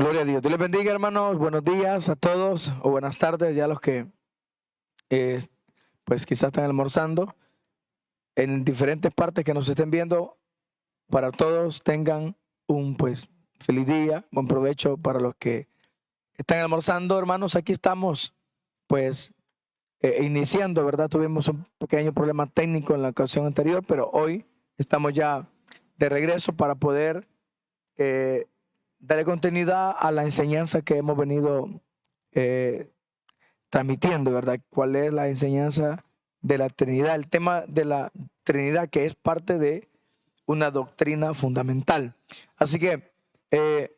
Gloria a Dios. Dios les bendiga, hermanos. Buenos días a todos o buenas tardes, ya los que eh, pues quizás están almorzando en diferentes partes que nos estén viendo. Para todos tengan un pues feliz día, buen provecho para los que están almorzando, hermanos. Aquí estamos pues iniciando, ¿verdad? Tuvimos un pequeño problema técnico en la ocasión anterior, pero hoy estamos ya de regreso para poder darle continuidad a la enseñanza que hemos venido eh, transmitiendo, ¿verdad? ¿Cuál es la enseñanza de la Trinidad? El tema de la Trinidad, que es parte de una doctrina fundamental. Así que,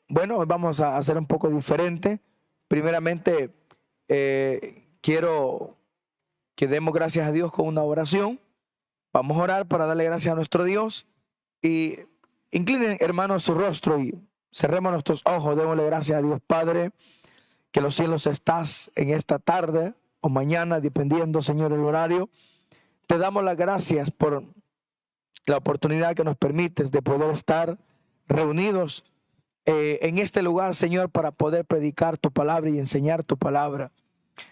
bueno, hoy vamos a hacer un poco diferente. Primeramente, quiero que demos gracias a Dios con una oración. Vamos a orar para darle gracias a nuestro Dios y inclinen, hermanos, su rostro y cerremos nuestros ojos. Démosle gracias a Dios Padre, que los cielos estás en esta tarde o mañana, dependiendo, Señor, el horario. Te damos las gracias por la oportunidad que nos permites de poder estar reunidos en este lugar, Señor, para poder predicar tu palabra y enseñar tu palabra.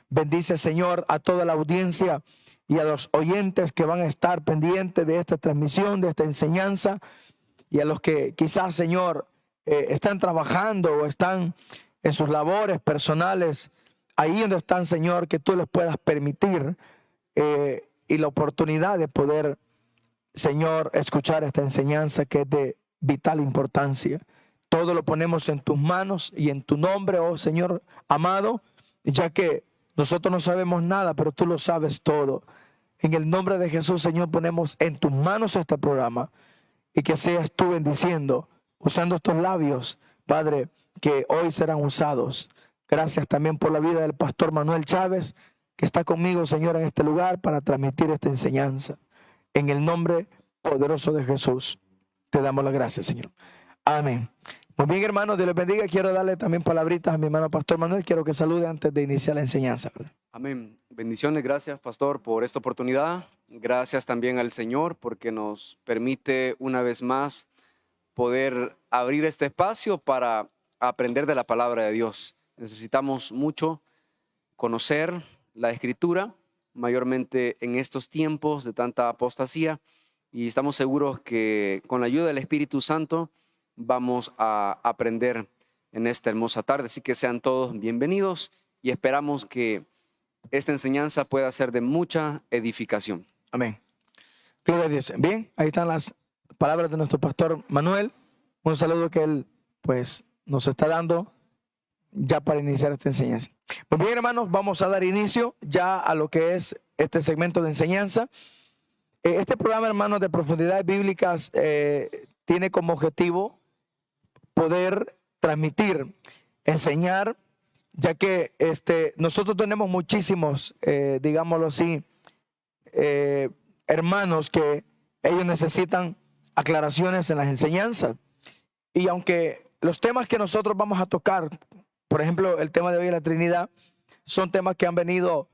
Bendice, Señor, a toda la audiencia y a los oyentes que van a estar pendientes de esta transmisión, de esta enseñanza, y a los que quizás, Señor, están trabajando o están en sus labores personales, ahí donde están, Señor, que tú les puedas permitir y la oportunidad de poder, Señor, escuchar esta enseñanza que es de vital importancia. Todo lo ponemos en tus manos y en tu nombre, oh Señor amado, ya que nosotros no sabemos nada, pero tú lo sabes todo. En el nombre de Jesús, Señor, ponemos en tus manos este programa y que seas tú bendiciendo, usando estos labios, Padre, que hoy serán usados. Gracias también por la vida del pastor Manuel Chávez, que está conmigo, Señor, en este lugar para transmitir esta enseñanza. En el nombre poderoso de Jesús, te damos las gracias, Señor. Amén. Muy bien, hermanos, Dios les bendiga. Quiero darle también palabritas a mi hermano pastor Manuel. Quiero que salude antes de iniciar la enseñanza, ¿verdad? Amén. Bendiciones, gracias, pastor, por esta oportunidad. Gracias también al Señor porque nos permite una vez más poder abrir este espacio para aprender de la palabra de Dios. Necesitamos mucho conocer la Escritura, mayormente en estos tiempos de tanta apostasía, y estamos seguros que con la ayuda del Espíritu Santo vamos a aprender en esta hermosa tarde. Así que sean todos bienvenidos y esperamos que esta enseñanza pueda ser de mucha edificación. Amén. Gloria a Dios. Bien, ahí están las palabras de nuestro pastor Manuel. Un saludo que él pues nos está dando ya para iniciar esta enseñanza. Muy bien, hermanos, vamos a dar inicio ya a lo que es este segmento de enseñanza. Este programa, hermanos, de profundidades bíblicas tiene como objetivo poder transmitir, enseñar, ya que nosotros tenemos muchísimos, digámoslo así, hermanos que ellos necesitan aclaraciones en las enseñanzas. Y aunque los temas que nosotros vamos a tocar, por ejemplo, el tema de hoy de la Trinidad, son temas que han venido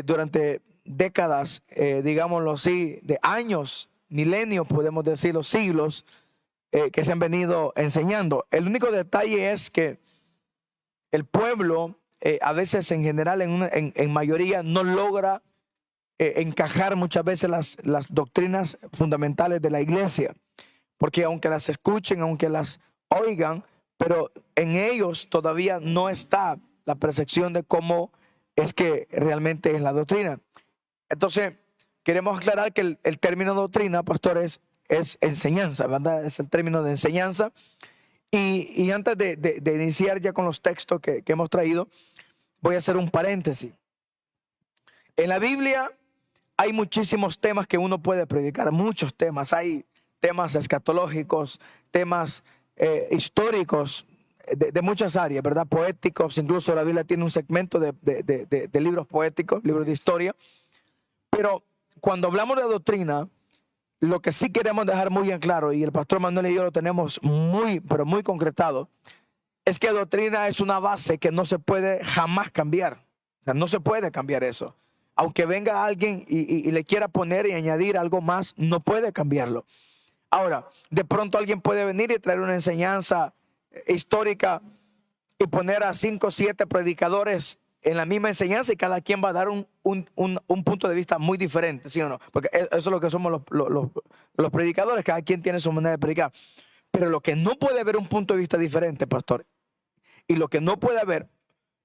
durante décadas, digámoslo así, de años, milenios, podemos decir, los siglos, que se han venido enseñando. El único detalle es que el pueblo, a veces en general, en mayoría, no logra encajar muchas veces las doctrinas fundamentales de la iglesia, porque aunque las escuchen, aunque las oigan, pero en ellos todavía no está la percepción de cómo es que realmente es la doctrina. Entonces, queremos aclarar que el término doctrina, pastores, es enseñanza, ¿verdad? Es el término de enseñanza. Y antes de iniciar ya con los textos que hemos traído, voy a hacer un paréntesis. En la Biblia hay muchísimos temas que uno puede predicar, muchos temas. Hay temas escatológicos, temas históricos de muchas áreas, ¿verdad? Poéticos, incluso la Biblia tiene un segmento de libros poéticos, libros de historia. Pero cuando hablamos de doctrina, lo que sí queremos dejar muy en claro, y el pastor Manuel y yo lo tenemos muy, pero muy concretado, es que doctrina es una base que no se puede jamás cambiar. O sea, no se puede cambiar eso. Aunque venga alguien y le quiera poner y añadir algo más, no puede cambiarlo. Ahora, de pronto alguien puede venir y traer una enseñanza histórica y poner a 5 o 7 predicadores en la misma enseñanza y cada quien va a dar un punto de vista muy diferente, ¿sí o no? Porque eso es lo que somos los predicadores, cada quien tiene su manera de predicar. Pero lo que no puede haber un punto de vista diferente, pastor, y lo que no puede haber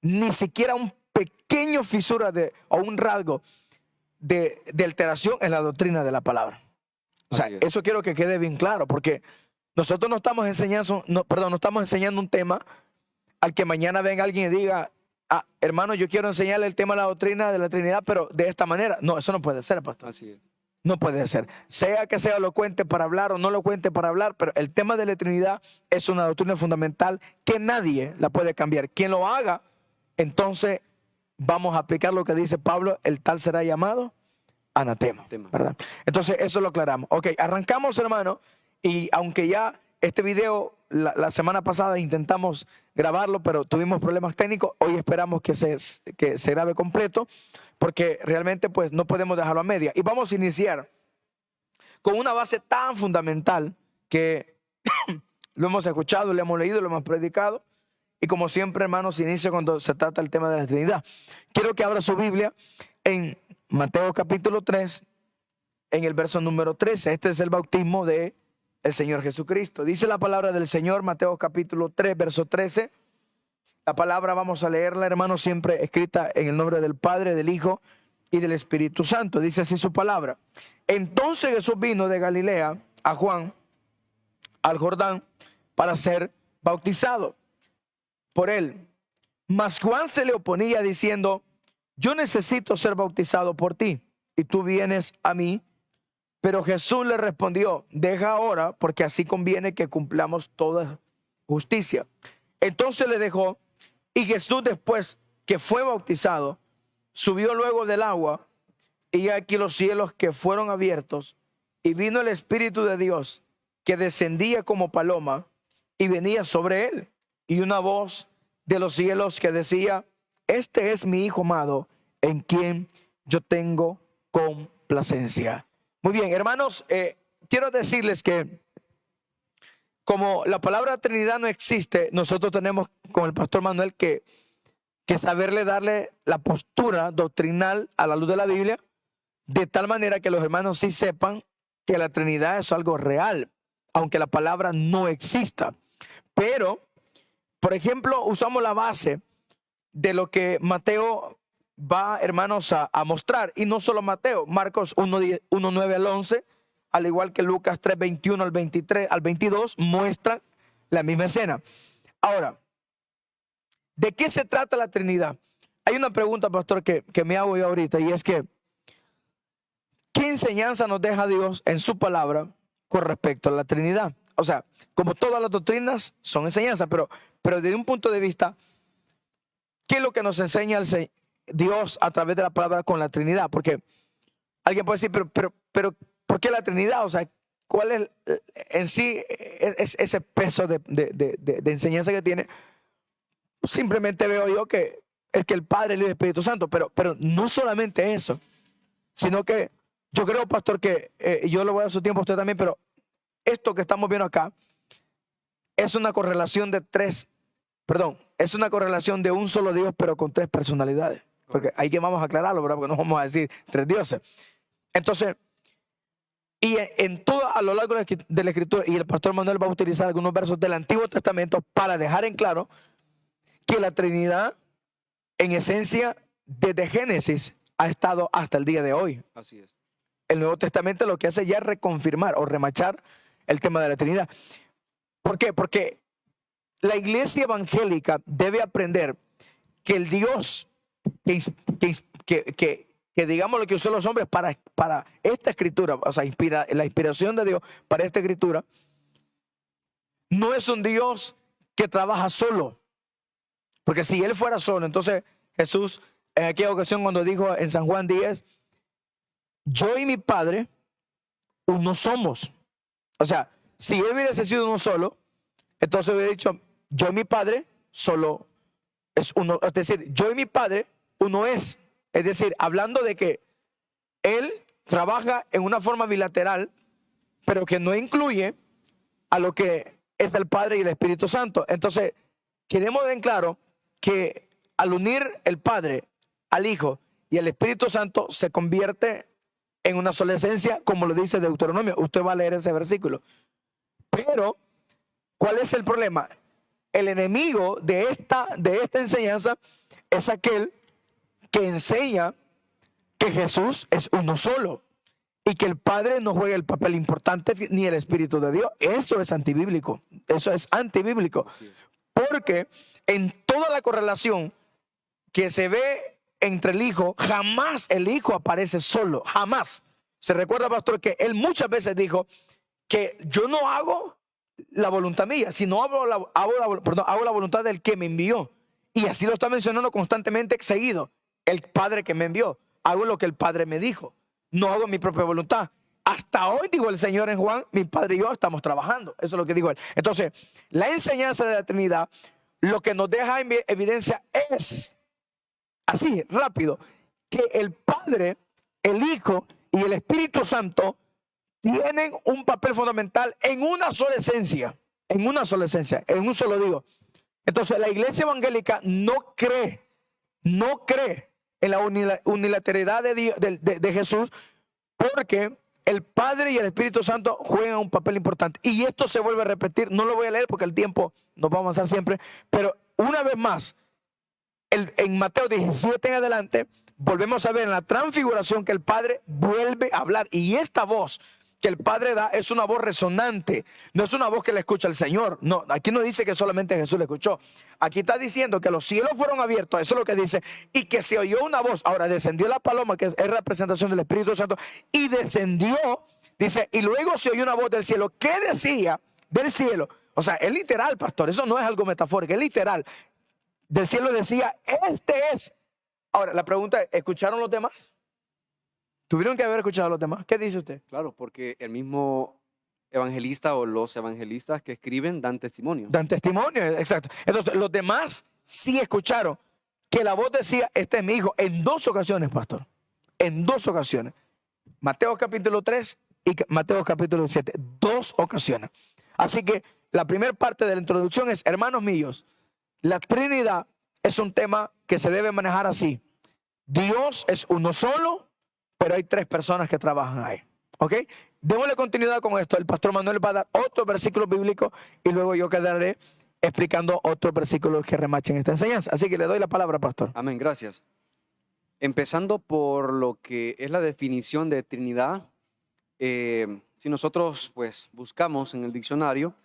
ni siquiera un pequeño fisura o un rasgo de alteración en la doctrina de la palabra. O sea, eso quiero que quede bien claro, porque nosotros no estamos enseñando, no estamos enseñando un tema al que mañana venga alguien y diga, ah, hermano, yo quiero enseñarle el tema de la doctrina de la Trinidad, pero de esta manera. No, eso no puede ser, pastor. Así es. No puede ser. Sea que sea elocuente para hablar o no elocuente para hablar, pero el tema de la Trinidad es una doctrina fundamental que nadie la puede cambiar. Quien lo haga, entonces vamos a aplicar lo que dice Pablo, el tal será llamado anatema, ¿verdad? Entonces eso lo aclaramos. Ok, arrancamos, hermano, y aunque ya este video la semana pasada intentamos grabarlo, pero tuvimos problemas técnicos, hoy esperamos que se grabe completo, porque realmente pues no podemos dejarlo a media. Y vamos a iniciar con una base tan fundamental que lo hemos escuchado, lo hemos leído, lo hemos predicado. Y como siempre, hermanos, se inicia cuando se trata el tema de la Trinidad. Quiero que abra su Biblia en Mateo capítulo 3, en el verso número 13. Este es el bautismo del Señor Jesucristo. Dice la palabra del Señor, Mateo capítulo 3, verso 13. La palabra vamos a leerla, hermanos, siempre escrita en el nombre del Padre, del Hijo y del Espíritu Santo. Dice así su palabra. Entonces Jesús vino de Galilea a Juan, al Jordán, para ser bautizado por él. Mas Juan se le oponía diciendo, yo necesito ser bautizado por ti, y tú vienes a mí. Pero Jesús le respondió, deja ahora, porque así conviene que cumplamos toda justicia. Entonces le dejó, y Jesús, después que fue bautizado, subió luego del agua, y aquí los cielos que fueron abiertos, y vino el Espíritu de Dios, que descendía como paloma, y venía sobre él. Y una voz de los cielos que decía, este es mi Hijo amado, en quien yo tengo complacencia. Muy bien, hermanos, quiero decirles que como la palabra Trinidad no existe, nosotros tenemos con el pastor Manuel que saberle darle la postura doctrinal a la luz de la Biblia, de tal manera que los hermanos sí sepan que la Trinidad es algo real, aunque la palabra no exista. Pero, por ejemplo, usamos la base de lo que Mateo va, hermanos, a mostrar. Y no solo Mateo, Marcos 1:9 al 11, al igual que Lucas 3:21 al 23 al 22, muestran la misma escena. Ahora, ¿de qué se trata la Trinidad? Hay una pregunta, pastor, que me hago yo ahorita, y es que, ¿qué enseñanza nos deja Dios en su palabra con respecto a la Trinidad? O sea, como todas las doctrinas son enseñanzas, pero desde un punto de vista, ¿qué es lo que nos enseña Dios a través de la palabra con la Trinidad? Porque alguien puede decir, pero ¿por qué la Trinidad? O sea, ¿cuál es en sí ese peso de enseñanza que tiene? Simplemente veo yo que es que el Padre, el Hijo y el Espíritu Santo, pero no solamente eso, sino que yo creo, pastor, que yo le voy a dar su tiempo a usted también, pero esto que estamos viendo acá es una correlación es una correlación de un solo Dios, pero con 3 personalidades. Porque ahí que vamos a aclararlo, ¿verdad? Porque no vamos a decir 3 dioses. Entonces, y en todo a lo largo de la Escritura, y el pastor Manuel va a utilizar algunos versos del Antiguo Testamento para dejar en claro que la Trinidad, en esencia, desde Génesis, ha estado hasta el día de hoy. Así es. El Nuevo Testamento lo que hace ya es reconfirmar o remachar el tema de la Trinidad. ¿Por qué? Porque la iglesia evangélica debe aprender que el Dios que digamos lo que usó los hombres para esta escritura, o sea, la inspiración de Dios para esta escritura, no es un Dios que trabaja solo. Porque si Él fuera solo, entonces Jesús en aquella ocasión cuando dijo en San Juan 10, yo y mi Padre uno somos. O sea, si Él hubiese sido uno solo, entonces hubiera dicho, yo y mi Padre solo es uno. Es decir, yo y mi Padre uno es. Es decir, hablando de que Él trabaja en una forma bilateral, pero que no incluye a lo que es el Padre y el Espíritu Santo. Entonces, quedemos en claro que al unir el Padre al Hijo y el Espíritu Santo se convierte en una sola esencia, como lo dice Deuteronomio. Usted va a leer ese versículo. Pero, ¿cuál es el problema? El enemigo de esta enseñanza es aquel que enseña que Jesús es uno solo y que el Padre no juega el papel importante ni el Espíritu de Dios. Eso es antibíblico. Eso es antibíblico. Así es. Porque en toda la correlación que se ve entre el Hijo, jamás el Hijo aparece solo. Jamás. Se recuerda, pastor, que él muchas veces dijo que yo no hago la voluntad mía, sino hago la voluntad del que me envió. Y así lo está mencionando constantemente seguido. El Padre que me envió. Hago lo que el Padre me dijo. No hago mi propia voluntad. Hasta hoy, dijo el Señor en Juan, mi Padre y yo estamos trabajando. Eso es lo que dijo él. Entonces, la enseñanza de la Trinidad, lo que nos deja en evidencia es, así, rápido, que el Padre, el Hijo y el Espíritu Santo tienen un papel fundamental en una sola esencia. En una sola esencia, en un solo Dios. Entonces, la iglesia evangélica no cree en la unilateralidad de Jesús, porque el Padre y el Espíritu Santo juegan un papel importante. Y esto se vuelve a repetir, no lo voy a leer porque el tiempo nos va a avanzar siempre, pero una vez más, en Mateo 17 en adelante, volvemos a ver en la transfiguración que el Padre vuelve a hablar. Y esta voz que el Padre da es una voz resonante, no es una voz que le escucha el Señor. No, aquí no dice que solamente Jesús le escuchó. Aquí está diciendo que los cielos fueron abiertos, eso es lo que dice, y que se oyó una voz. Ahora descendió la paloma, que es representación del Espíritu Santo, y descendió, dice, y luego se oyó una voz del cielo. ¿Qué decía del cielo? O sea, es literal, pastor, eso no es algo metafórico, es literal. Del cielo decía, este es. Ahora, la pregunta es, ¿escucharon los demás? ¿Tuvieron que haber escuchado a los demás? ¿Qué dice usted? Claro, porque el mismo evangelista o los evangelistas que escriben dan testimonio. Dan testimonio, exacto. Entonces, los demás sí escucharon que la voz decía, este es mi hijo, en dos ocasiones, pastor. En dos ocasiones. Mateo capítulo 3 y Mateo capítulo 7. Dos ocasiones. Así que la primera parte de la introducción es, hermanos míos, la Trinidad es un tema que se debe manejar así. Dios es uno solo, pero hay tres personas que trabajan ahí. ¿Ok? Démosle continuidad con esto. El pastor Manuel va a dar otro versículo bíblico y luego yo quedaré explicando otros versículos que remachen esta enseñanza. Así que le doy la palabra, pastor. Amén, gracias. Empezando por lo que es la definición de Trinidad, si nosotros pues buscamos en el diccionario,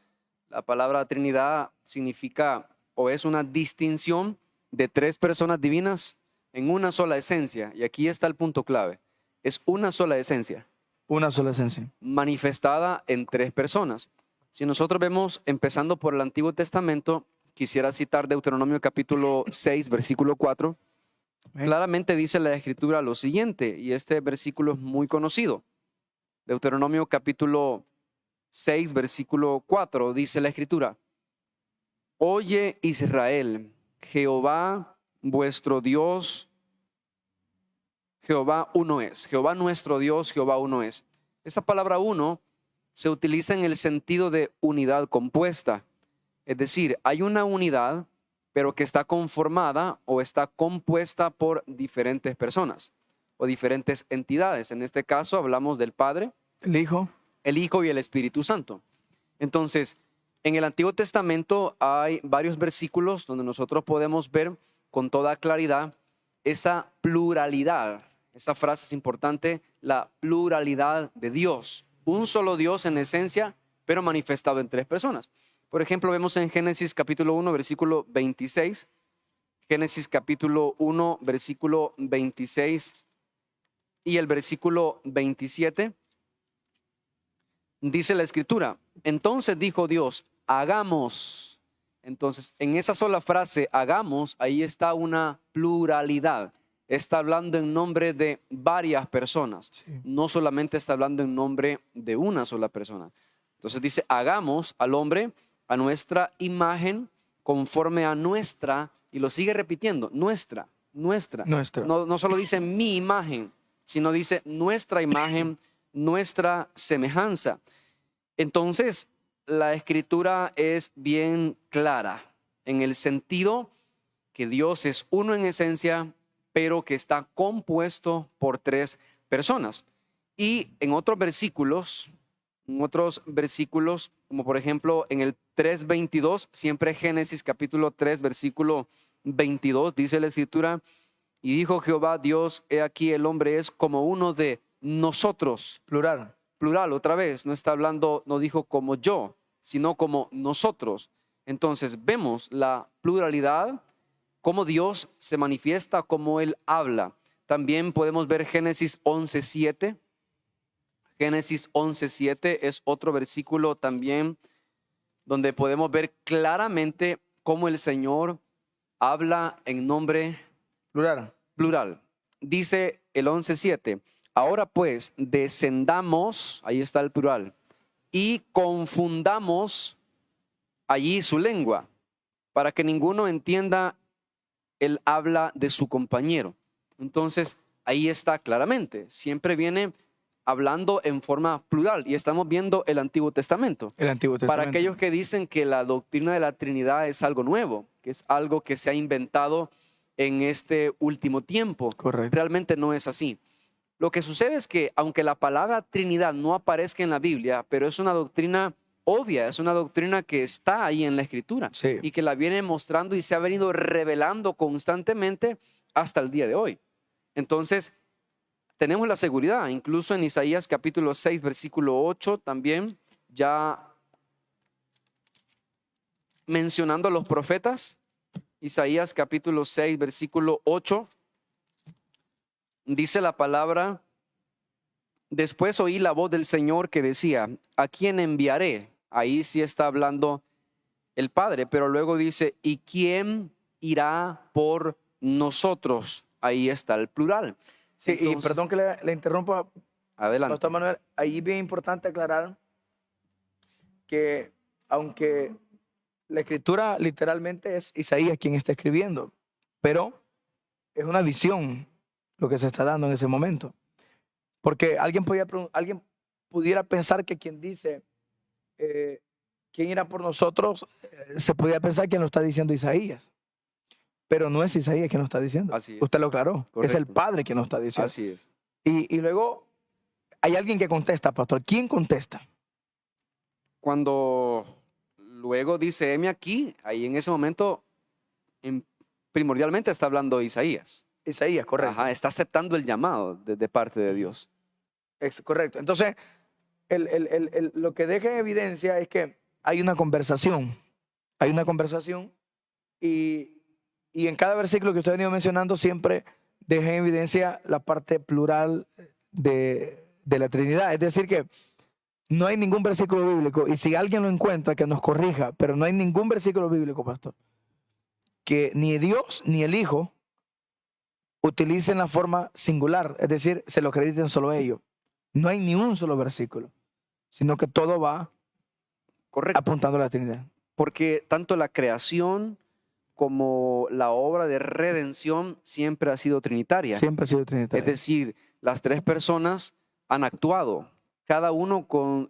la palabra Trinidad significa o es una distinción de tres personas divinas en una sola esencia. Y aquí está el punto clave. Es una sola esencia. Una sola esencia. Manifestada en tres personas. Si nosotros vemos, empezando por el Antiguo Testamento, quisiera citar Deuteronomio capítulo 6, versículo 4. Claramente dice la Escritura lo siguiente, y este versículo es muy conocido. Deuteronomio capítulo 6, versículo 4, dice la Escritura: Oye Israel, Jehová vuestro Dios, Jehová uno es. Jehová nuestro Dios, Jehová uno es. Esa palabra uno se utiliza en el sentido de unidad compuesta. Es decir, hay una unidad, pero que está conformada o está compuesta por diferentes personas o diferentes entidades. En este caso hablamos del Padre, el Hijo y el Espíritu Santo. Entonces, en el Antiguo Testamento hay varios versículos donde nosotros podemos ver con toda claridad esa pluralidad. Esa frase es importante, la pluralidad de Dios. Un solo Dios en esencia, pero manifestado en tres personas. Por ejemplo, vemos en Génesis capítulo 1, versículo 26. Génesis capítulo 1, versículo 26 y el versículo 27. Dice la Escritura: Entonces dijo Dios, hagamos. Entonces, en esa sola frase, hagamos, ahí está una pluralidad. Está hablando en nombre de varias personas. Sí. No solamente está hablando en nombre de una sola persona. Entonces dice, hagamos al hombre a nuestra imagen, conforme a nuestra, y lo sigue repitiendo, nuestra. No solo dice mi imagen, sino dice nuestra imagen, nuestra semejanza. Entonces, la Escritura es bien clara en el sentido que Dios es uno en esencia, pero que está compuesto por tres personas. Y en otros versículos, como por ejemplo en el 3:22, siempre Génesis capítulo 3, versículo 22, dice la escritura, y dijo Jehová Dios, he aquí el hombre es como uno de nosotros. Plural. Plural, otra vez, no está hablando, no dijo como yo, sino como nosotros. Entonces vemos la pluralidad, cómo Dios se manifiesta, cómo Él habla. También podemos ver Génesis 11:7. Génesis 11:7 es otro versículo también donde podemos ver claramente cómo el Señor habla en nombre Plural. plural. Dice el 11:7, ahora pues descendamos, ahí está el plural, y confundamos allí su lengua, para que ninguno entienda el habla de su compañero. Entonces, ahí está claramente, siempre viene hablando en forma plural y estamos viendo el Antiguo Testamento. El Antiguo Testamento. Para aquellos que dicen que la doctrina de la Trinidad es algo nuevo, que es algo que se ha inventado en este último tiempo. Correcto. Realmente no es así. Lo que sucede es que aunque la palabra Trinidad no aparezca en la Biblia, pero es una doctrina obvia, es una doctrina que está ahí en la Escritura Sí. y que la viene mostrando y se ha venido revelando constantemente hasta el día de hoy. Entonces, tenemos la seguridad, incluso en Isaías capítulo 6, versículo 8, también ya mencionando a los profetas, Isaías capítulo 6, versículo 8, dice la palabra, después oí la voz del Señor que decía, ¿a quién enviaré? Ahí sí está hablando el Padre, pero luego dice, ¿y quién irá por nosotros? Ahí está el plural. Sí, y Entonces, perdón que le interrumpa, adelante. Pastor Manuel, ahí es bien importante aclarar que aunque la escritura literalmente es Isaías quien está escribiendo, pero es una visión lo que se está dando en ese momento. Porque alguien pudiera pensar que quien dice, ¿quién irá por nosotros? Se podría pensar que lo está diciendo Isaías. Pero no es Isaías quien lo está diciendo. Así es. Usted lo aclaró. Es el Correcto. Padre quien lo está diciendo. Así es. Y luego hay alguien que contesta, pastor. ¿Quién contesta? Cuando luego dice, heme aquí, ahí en ese momento primordialmente está hablando Isaías. Isaías, correcto. Ajá, está aceptando el llamado de parte de Dios. Correcto. Entonces, lo que deja en evidencia es que hay una conversación. Hay una conversación y en cada versículo que usted ha venido mencionando siempre deja en evidencia la parte plural de la Trinidad. Es decir que no hay ningún versículo bíblico, y si alguien lo encuentra, que nos corrija, pero no hay ningún versículo bíblico, pastor, que ni Dios ni el Hijo utilicen la forma singular, es decir, se lo acrediten solo a ellos. No hay ni un solo versículo, sino que todo va Correcto. apuntando a la Trinidad. Porque tanto la creación como la obra de redención siempre ha sido trinitaria. Siempre ha sido trinitaria. Es decir, las tres personas han actuado, cada uno con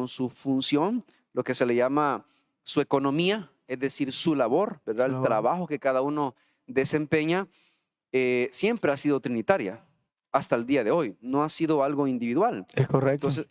su función, lo que se le llama su economía, es decir, su labor, ¿verdad? El trabajo que cada uno desempeña, siempre ha sido trinitaria hasta el día de hoy. No ha sido algo individual. Es correcto. Entonces,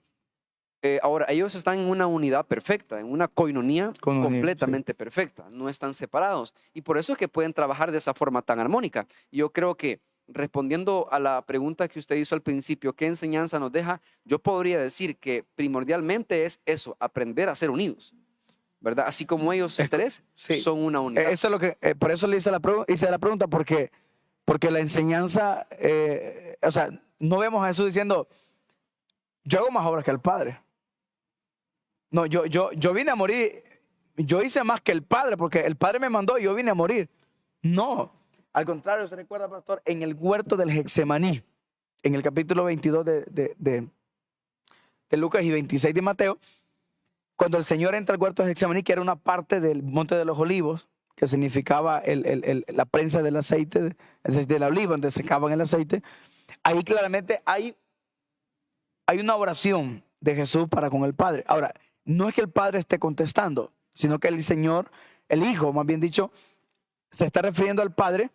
ahora, ellos están en una unidad perfecta, en una coinonía completamente perfecta. No están separados. Y por eso es que pueden trabajar de esa forma tan armónica. Yo creo que, respondiendo a la pregunta que usted hizo al principio, ¿qué enseñanza nos deja? Yo podría decir que primordialmente es eso, aprender a ser unidos, ¿verdad? Así como ellos tres son una unidad. Eso es lo que, por eso le hice la pregunta, porque la enseñanza, o sea, no vemos a Jesús diciendo, yo hago más obras que el Padre. No, yo vine a morir, yo hice más que el Padre, porque el Padre me mandó y yo vine a morir. No, al contrario, se recuerda, pastor, en el huerto del Getsemaní, en el capítulo 22 de Lucas y 26 de Mateo, cuando el Señor entra al huerto del Getsemaní, que era una parte del Monte de los Olivos, que significaba la prensa del aceite, de la oliva, donde secaban el aceite, ahí claramente hay una oración de Jesús para con el Padre. Ahora, no es que el Padre esté contestando, sino que el Señor el Hijo, más bien dicho, se está refiriendo al Padre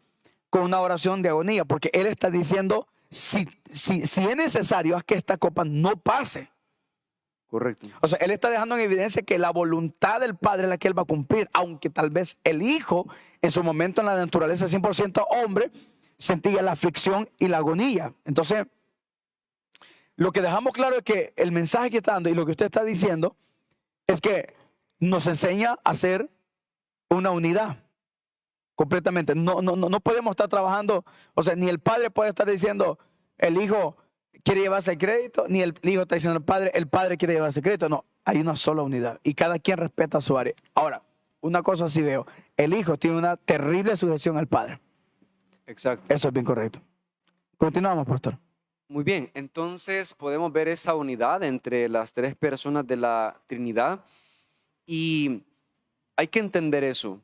con una oración de agonía, porque Él está diciendo, si es necesario, haz que esta copa no pase. Correcto. O sea, Él está dejando en evidencia que la voluntad del Padre es la que Él va a cumplir, aunque tal vez el Hijo, en su momento en la naturaleza 100% hombre, sentía la aflicción y la agonía. Entonces, lo que dejamos claro es que el mensaje que está dando y lo que usted está diciendo es que nos enseña a ser una unidad completamente. No podemos estar trabajando, o sea, ni el Padre puede estar diciendo, el Hijo quiere llevarse el crédito, ni el Hijo está diciendo el Padre quiere llevarse el crédito. No, hay una sola unidad y cada quien respeta su área. Ahora, una cosa sí veo, el Hijo tiene una terrible sujeción al Padre. Exacto. Eso es bien correcto. Continuamos, pastor. Muy bien, entonces podemos ver esa unidad entre las tres personas de la Trinidad y hay que entender eso,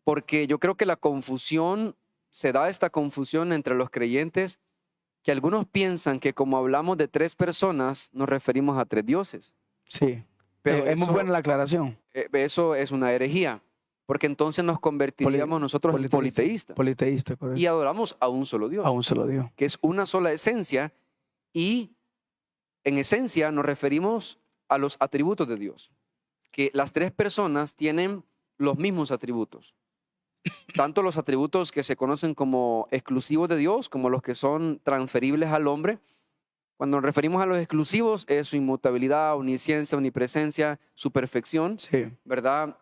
porque yo creo que la confusión, se da esta confusión entre los creyentes, que algunos piensan que como hablamos de tres personas, nos referimos a tres dioses. Sí, Pero es muy eso, buena la aclaración. eso es una herejía, porque entonces nos convertiríamos nosotros en politeístas Politeísta, correcto. y adoramos a un solo Dios, Aún se lo dio. que es una sola esencia, y en esencia nos referimos a los atributos de Dios, que las tres personas tienen los mismos atributos, tanto los atributos que se conocen como exclusivos de Dios, como los que son transferibles al hombre. Cuando nos referimos a los exclusivos, es su inmutabilidad, omnisciencia, omnipresencia, su perfección, Sí. ¿verdad?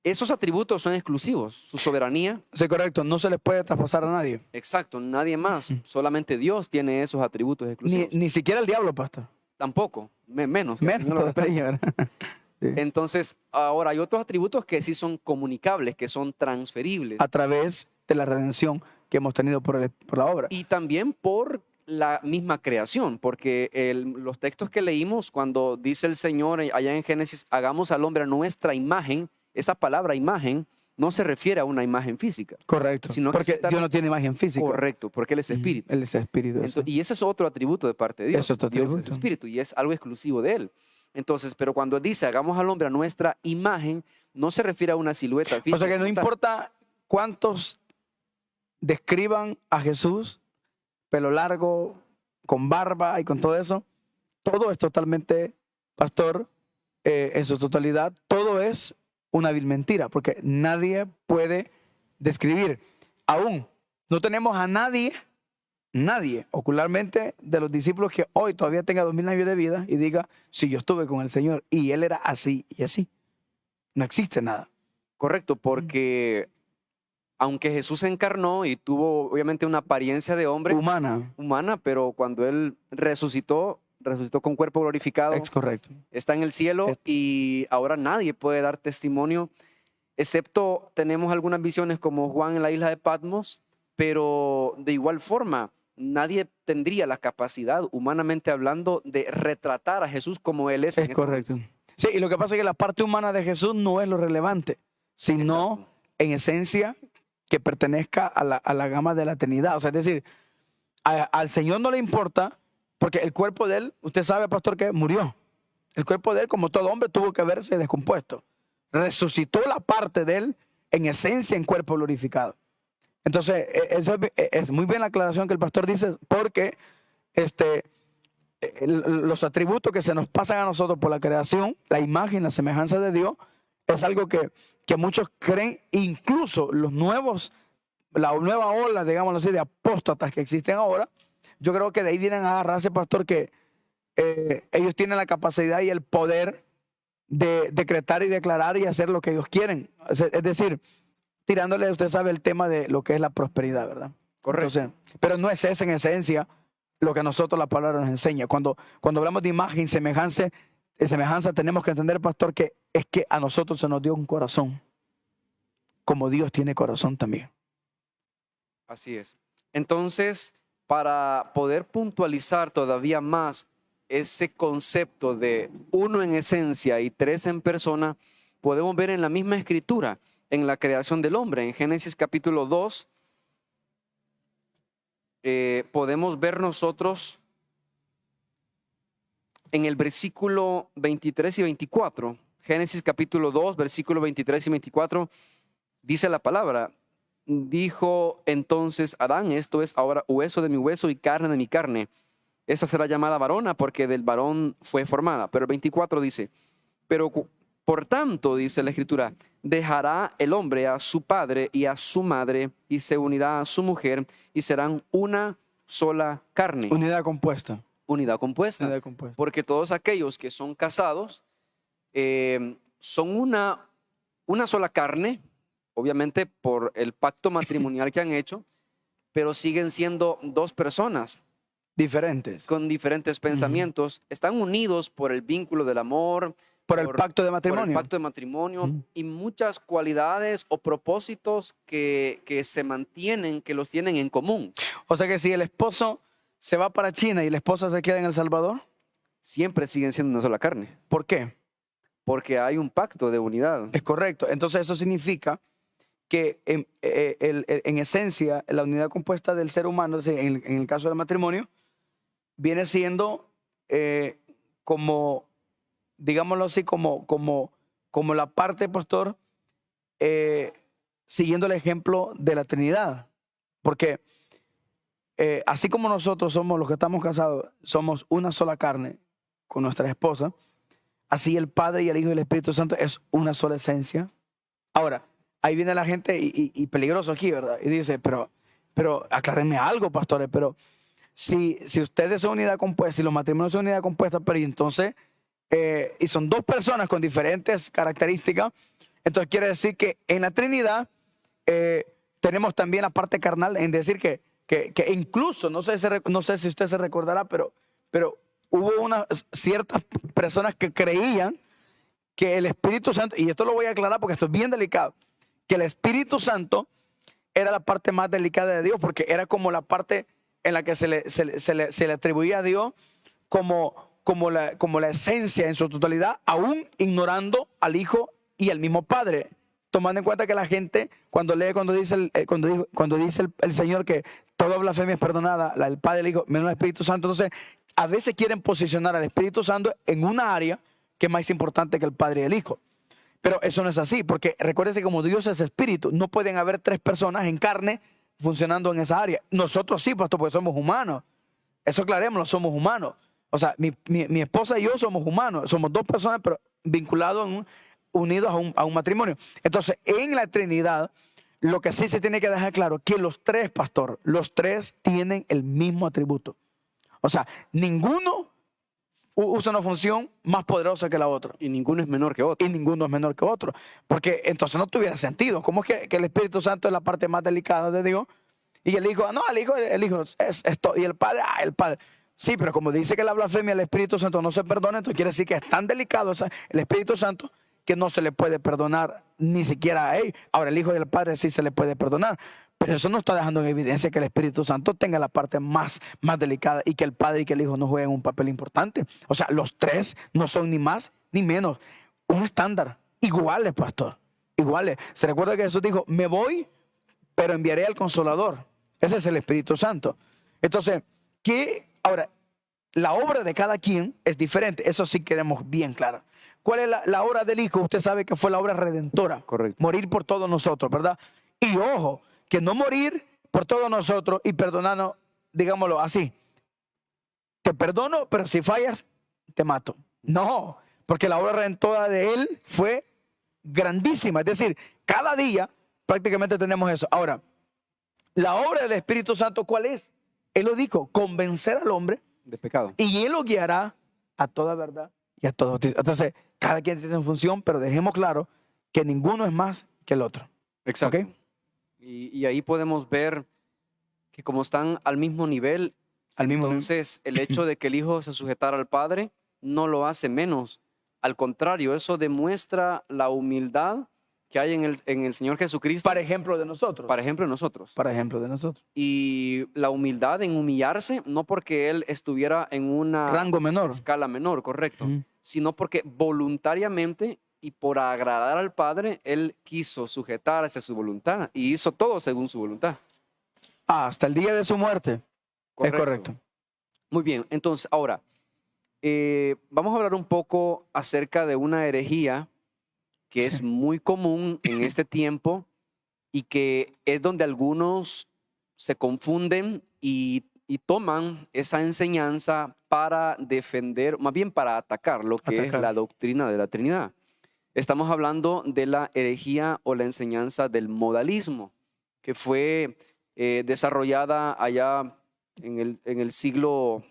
Esos atributos son exclusivos, su soberanía. Sí, correcto. No se les puede traspasar a nadie. Exacto, nadie más, solamente Dios tiene esos atributos exclusivos. Ni siquiera el diablo, pastor. Tampoco, menos. que el Menos Señor lo respete. todavía, ¿verdad? Sí. Entonces, ahora hay otros atributos que sí son comunicables, que son transferibles. A través de la redención que hemos tenido por la obra. Y también por la misma creación, porque los textos que leímos, cuando dice el Señor allá en Génesis, hagamos al hombre a nuestra imagen, esa palabra imagen no se refiere a una imagen física. Correcto. Sino que Porque está- Dios no tiene imagen física. Correcto, porque Él es espíritu. Él es espíritu. eso. Y ese es otro atributo de parte de Dios. Es otro Dios atributo. es espíritu y es algo exclusivo de Él. Entonces, pero cuando dice hagamos al hombre a nuestra imagen, no se refiere a una silueta física. O sea que no importa cuántos describan a Jesús, pelo largo, con barba y con todo eso, todo es totalmente, pastor, en su totalidad, todo es una vil mentira, porque nadie puede describir. Aún no tenemos a nadie ocularmente de los discípulos que hoy todavía tenga 2000 años de vida y diga, sí, yo estuve con el Señor y Él era así y así. No existe nada. Correcto, porque aunque Jesús se encarnó y tuvo obviamente una apariencia de hombre Humana. pero cuando Él resucitó con cuerpo glorificado, Es correcto. está en el cielo y ahora nadie puede dar testimonio, excepto tenemos algunas visiones como Juan en la isla de Patmos, pero de igual forma nadie tendría la capacidad, humanamente hablando, de retratar a Jesús como Él es. Es correcto. Sí, y lo que pasa es que la parte humana de Jesús no es lo relevante, sino Exacto. en esencia que pertenezca a la gama de la eternidad. O sea, es decir, al Señor no le importa, porque el cuerpo de Él, usted sabe, pastor, que murió. El cuerpo de Él, como todo hombre, tuvo que verse descompuesto. Resucitó la parte de Él en esencia en cuerpo glorificado. Entonces, eso es muy bien la aclaración que el pastor dice, porque los atributos que se nos pasan a nosotros por la creación, la imagen, la semejanza de Dios, es algo que muchos creen, incluso la nueva ola, digámoslo así, de apóstatas que existen ahora. Yo creo que de ahí vienen a agarrarse, pastor, que ellos tienen la capacidad y el poder de decretar y declarar y hacer lo que ellos quieren. Es decir, tirándole, usted sabe, el tema de lo que es la prosperidad, ¿verdad? Correcto. Entonces, pero no es ese en esencia lo que a nosotros la palabra nos enseña. Cuando hablamos de imagen, semejanza, tenemos que entender, pastor, que es que a nosotros se nos dio un corazón, como Dios tiene corazón también. Así es. Entonces, para poder puntualizar todavía más ese concepto de uno en esencia y tres en persona, podemos ver en la misma escritura, en la creación del hombre, en Génesis capítulo 2, podemos ver nosotros en el versículo 23 y 24, Génesis capítulo 2, versículos 23 y 24, dice la palabra. Dijo entonces Adán, esto es ahora hueso de mi hueso y carne de mi carne. Esa será llamada varona porque del varón fue formada. Pero el 24 dice, pero por tanto, dice la Escritura, dejará el hombre a su padre y a su madre y se unirá a su mujer y serán una sola carne. Unidad compuesta. Unidad compuesta. Unidad compuesta. Porque todos aquellos que son casados son una sola carne, obviamente por el pacto matrimonial que han hecho, pero siguen siendo dos personas Diferentes. con diferentes pensamientos. Están unidos por el vínculo del amor, Por el pacto de por matrimonio. el pacto de matrimonio Ujú. y muchas cualidades o propósitos que se mantienen, que los tienen en común. O sea que si el esposo se va para China y la esposa se queda en El Salvador, Siempre siguen siendo una sola carne, ¿por qué? porque hay un pacto de unidad. Es correcto. Entonces eso significa que en esencia la unidad compuesta del ser humano, es decir, en el caso del matrimonio, viene siendo como, digámoslo así, como la parte, pastor, siguiendo el ejemplo de la Trinidad. Porque así como nosotros somos los que estamos casados, somos una sola carne con nuestra esposa, así el Padre y el Hijo y el Espíritu Santo es una sola esencia. Ahora, ahí viene la gente y peligroso aquí, ¿verdad? Y dice, pero aclárenme algo, pastores, pero si ustedes son unidad compuesta, si los matrimonios son unidad compuesta, pero y entonces, y son dos personas con diferentes características, entonces quiere decir que en la Trinidad tenemos también la parte carnal, en decir que incluso, no sé si usted se recordará, pero hubo ciertas personas que creían que el Espíritu Santo, y esto lo voy a aclarar porque esto es bien delicado, que el Espíritu Santo era la parte más delicada de Dios, porque era como la parte en la que se le atribuía a Dios como la esencia en su totalidad, aún ignorando al Hijo y al mismo Padre. Tomando en cuenta que la gente, cuando dice el Señor que toda blasfemia es perdonada, la del Padre, el Hijo, menos el Espíritu Santo, entonces a veces quieren posicionar al Espíritu Santo en una área que es más importante que el Padre y el Hijo. Pero eso no es así, porque recuérdense que como Dios es espíritu, no pueden haber tres personas en carne funcionando en esa área. Nosotros sí, pastor, porque somos humanos. Eso aclarémoslo, somos humanos. O sea, mi esposa y yo somos humanos, somos dos personas, pero vinculados, unidos a un matrimonio. Entonces, en la Trinidad, lo que sí se tiene que dejar claro, que los tres, pastor, los tres tienen el mismo atributo. O sea, ninguno usa una función más poderosa que la otra. Y ninguno es menor que otro. Y ninguno es menor que otro. Porque entonces no tuviera sentido. ¿Cómo es que el Espíritu Santo es la parte más delicada de Dios? Y el Hijo, no, el Hijo es esto. Y el Padre, el Padre. Sí, pero como dice que la blasfemia del Espíritu Santo no se perdona, entonces quiere decir que es tan delicado el Espíritu Santo que no se le puede perdonar ni siquiera a él. Ahora, el Hijo y el Padre sí se le puede perdonar. Pero eso no está dejando en evidencia que el Espíritu Santo tenga la parte más delicada y que el Padre y que el Hijo no jueguen un papel importante. O sea, los tres no son ni más ni menos. Un estándar. Iguales, pastor. Iguales. Se recuerda que Jesús dijo, me voy, pero enviaré al Consolador. Ese es el Espíritu Santo. Entonces, ahora, la obra de cada quien es diferente. Eso sí queremos bien claro. ¿Cuál es la obra del Hijo? Usted sabe que fue la obra redentora. Correcto. Morir por todos nosotros, ¿verdad? Y ojo, que no morir por todos nosotros y perdonarnos, digámoslo así. Te perdono, pero si fallas, te mato. No, porque la obra redentora de Él fue grandísima. Es decir, cada día prácticamente tenemos eso. Ahora, la obra del Espíritu Santo, ¿cuál es? Él lo dijo, convencer al hombre De pecado. y Él lo guiará a toda verdad y a todo justicia. Entonces, cada quien tiene su función, pero dejemos claro que ninguno es más que el otro. Exacto. ¿Ok? Y ahí podemos ver que como están al mismo nivel, Al mismo entonces el hecho de que el Hijo se sujetara al Padre no lo hace menos. Al contrario, eso demuestra la humildad que hay en el Señor Jesucristo, para ejemplo de nosotros. para ejemplo de nosotros. Para ejemplo de nosotros. Y la humildad en humillarse, no porque Él estuviera en una Rango menor. escala menor, correcto, Ujú. sino porque voluntariamente y por agradar al Padre, Él quiso sujetarse a su voluntad y hizo todo según su voluntad. Hasta el día de su muerte. Es correcto. Muy bien, entonces ahora vamos a hablar un poco acerca de una herejía que es Sí. muy común en este tiempo y que es donde algunos se confunden y toman esa enseñanza para defender, más bien para atacar lo que es Atacar. la doctrina de la Trinidad. Estamos hablando de la herejía o la enseñanza del modalismo, que fue desarrollada allá en el siglo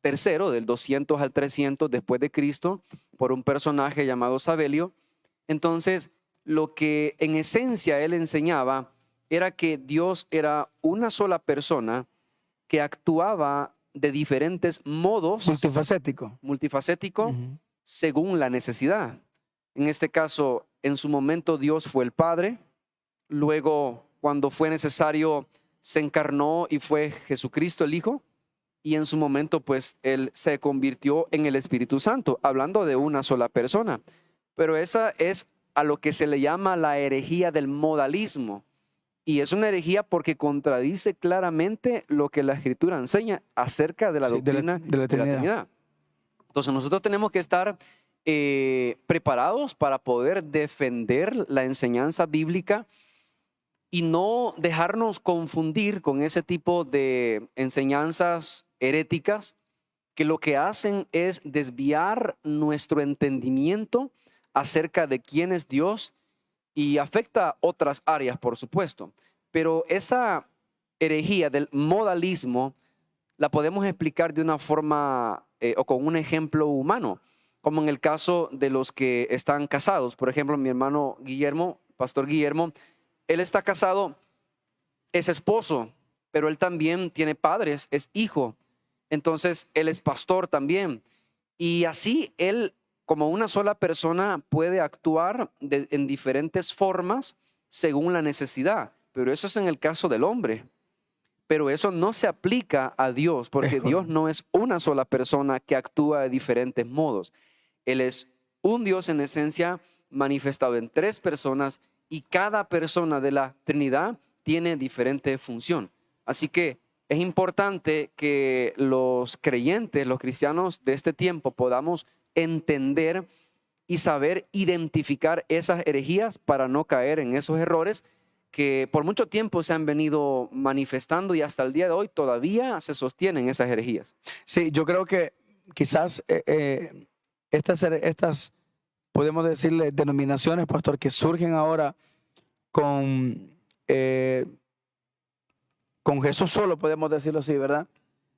tercero, del 200 al 300 después de Cristo, por un personaje llamado Sabelio. Entonces, lo que en esencia él enseñaba era que Dios era una sola persona que actuaba de diferentes modos, Multifacético. multifacético, Ujú. según la necesidad. En este caso, en su momento Dios fue el Padre, luego cuando fue necesario se encarnó y fue Jesucristo el Hijo, y en su momento pues Él se convirtió en el Espíritu Santo, hablando de una sola persona. Pero esa es a lo que se le llama la herejía del modalismo. Y es una herejía porque contradice claramente lo que la Escritura enseña acerca de la Sí, doctrina de la de la Trinidad. Trinidad. Entonces nosotros tenemos que estar preparados para poder defender la enseñanza bíblica y no dejarnos confundir con ese tipo de enseñanzas heréticas que lo que hacen es desviar nuestro entendimiento acerca de quién es Dios y afecta otras áreas, por supuesto. Pero esa herejía del modalismo la podemos explicar de una forma o con un ejemplo humano, como en el caso de los que están casados. Por ejemplo, mi hermano Guillermo, Pastor Guillermo, él está casado, es esposo, pero él también tiene padres, es hijo. Entonces, él es pastor también. Y así él, como una sola persona, puede actuar en diferentes formas según la necesidad. Pero eso es en el caso del hombre. Pero eso no se aplica a Dios, porque Es Dios correcto. no es una sola persona que actúa de diferentes modos. Él es un Dios en esencia manifestado en tres personas y cada persona de la Trinidad tiene diferente función. Así que es importante que los creyentes, los cristianos de este tiempo podamos entender y saber identificar esas herejías para no caer en esos errores que por mucho tiempo se han venido manifestando y hasta el día de hoy todavía se sostienen esas herejías. Sí, yo creo que quizás estas, podemos decirle, denominaciones, pastor, que surgen ahora con, eh, con Jesús solo, podemos decirlo así, ¿verdad?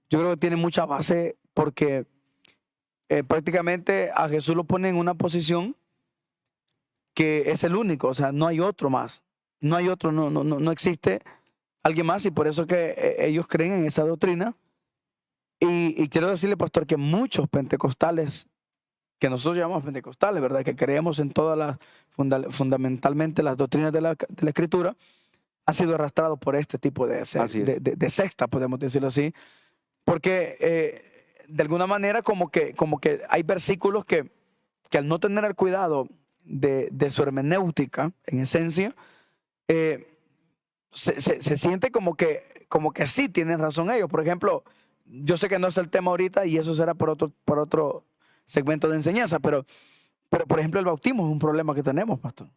Yo creo que tiene mucha base porque prácticamente a Jesús lo pone en una posición que es el único, o sea, no hay otro más. No hay otro, no existe alguien más y por eso que ellos creen en esa doctrina. Y quiero decirle, pastor, que muchos pentecostales, que nosotros llamamos pentecostales, ¿verdad? Que creemos en todas las, fundamentalmente las doctrinas de la Escritura, han sido arrastrados por este tipo Así es. de secta, podemos decirlo así, porque de alguna manera como que hay versículos que al no tener el cuidado de su hermenéutica, en esencia, eh, se siente como que sí tienen razón ellos. Por ejemplo, yo sé que no es el tema ahorita y eso será por otro segmento de enseñanza, pero por ejemplo el bautismo es un problema que tenemos, pastor,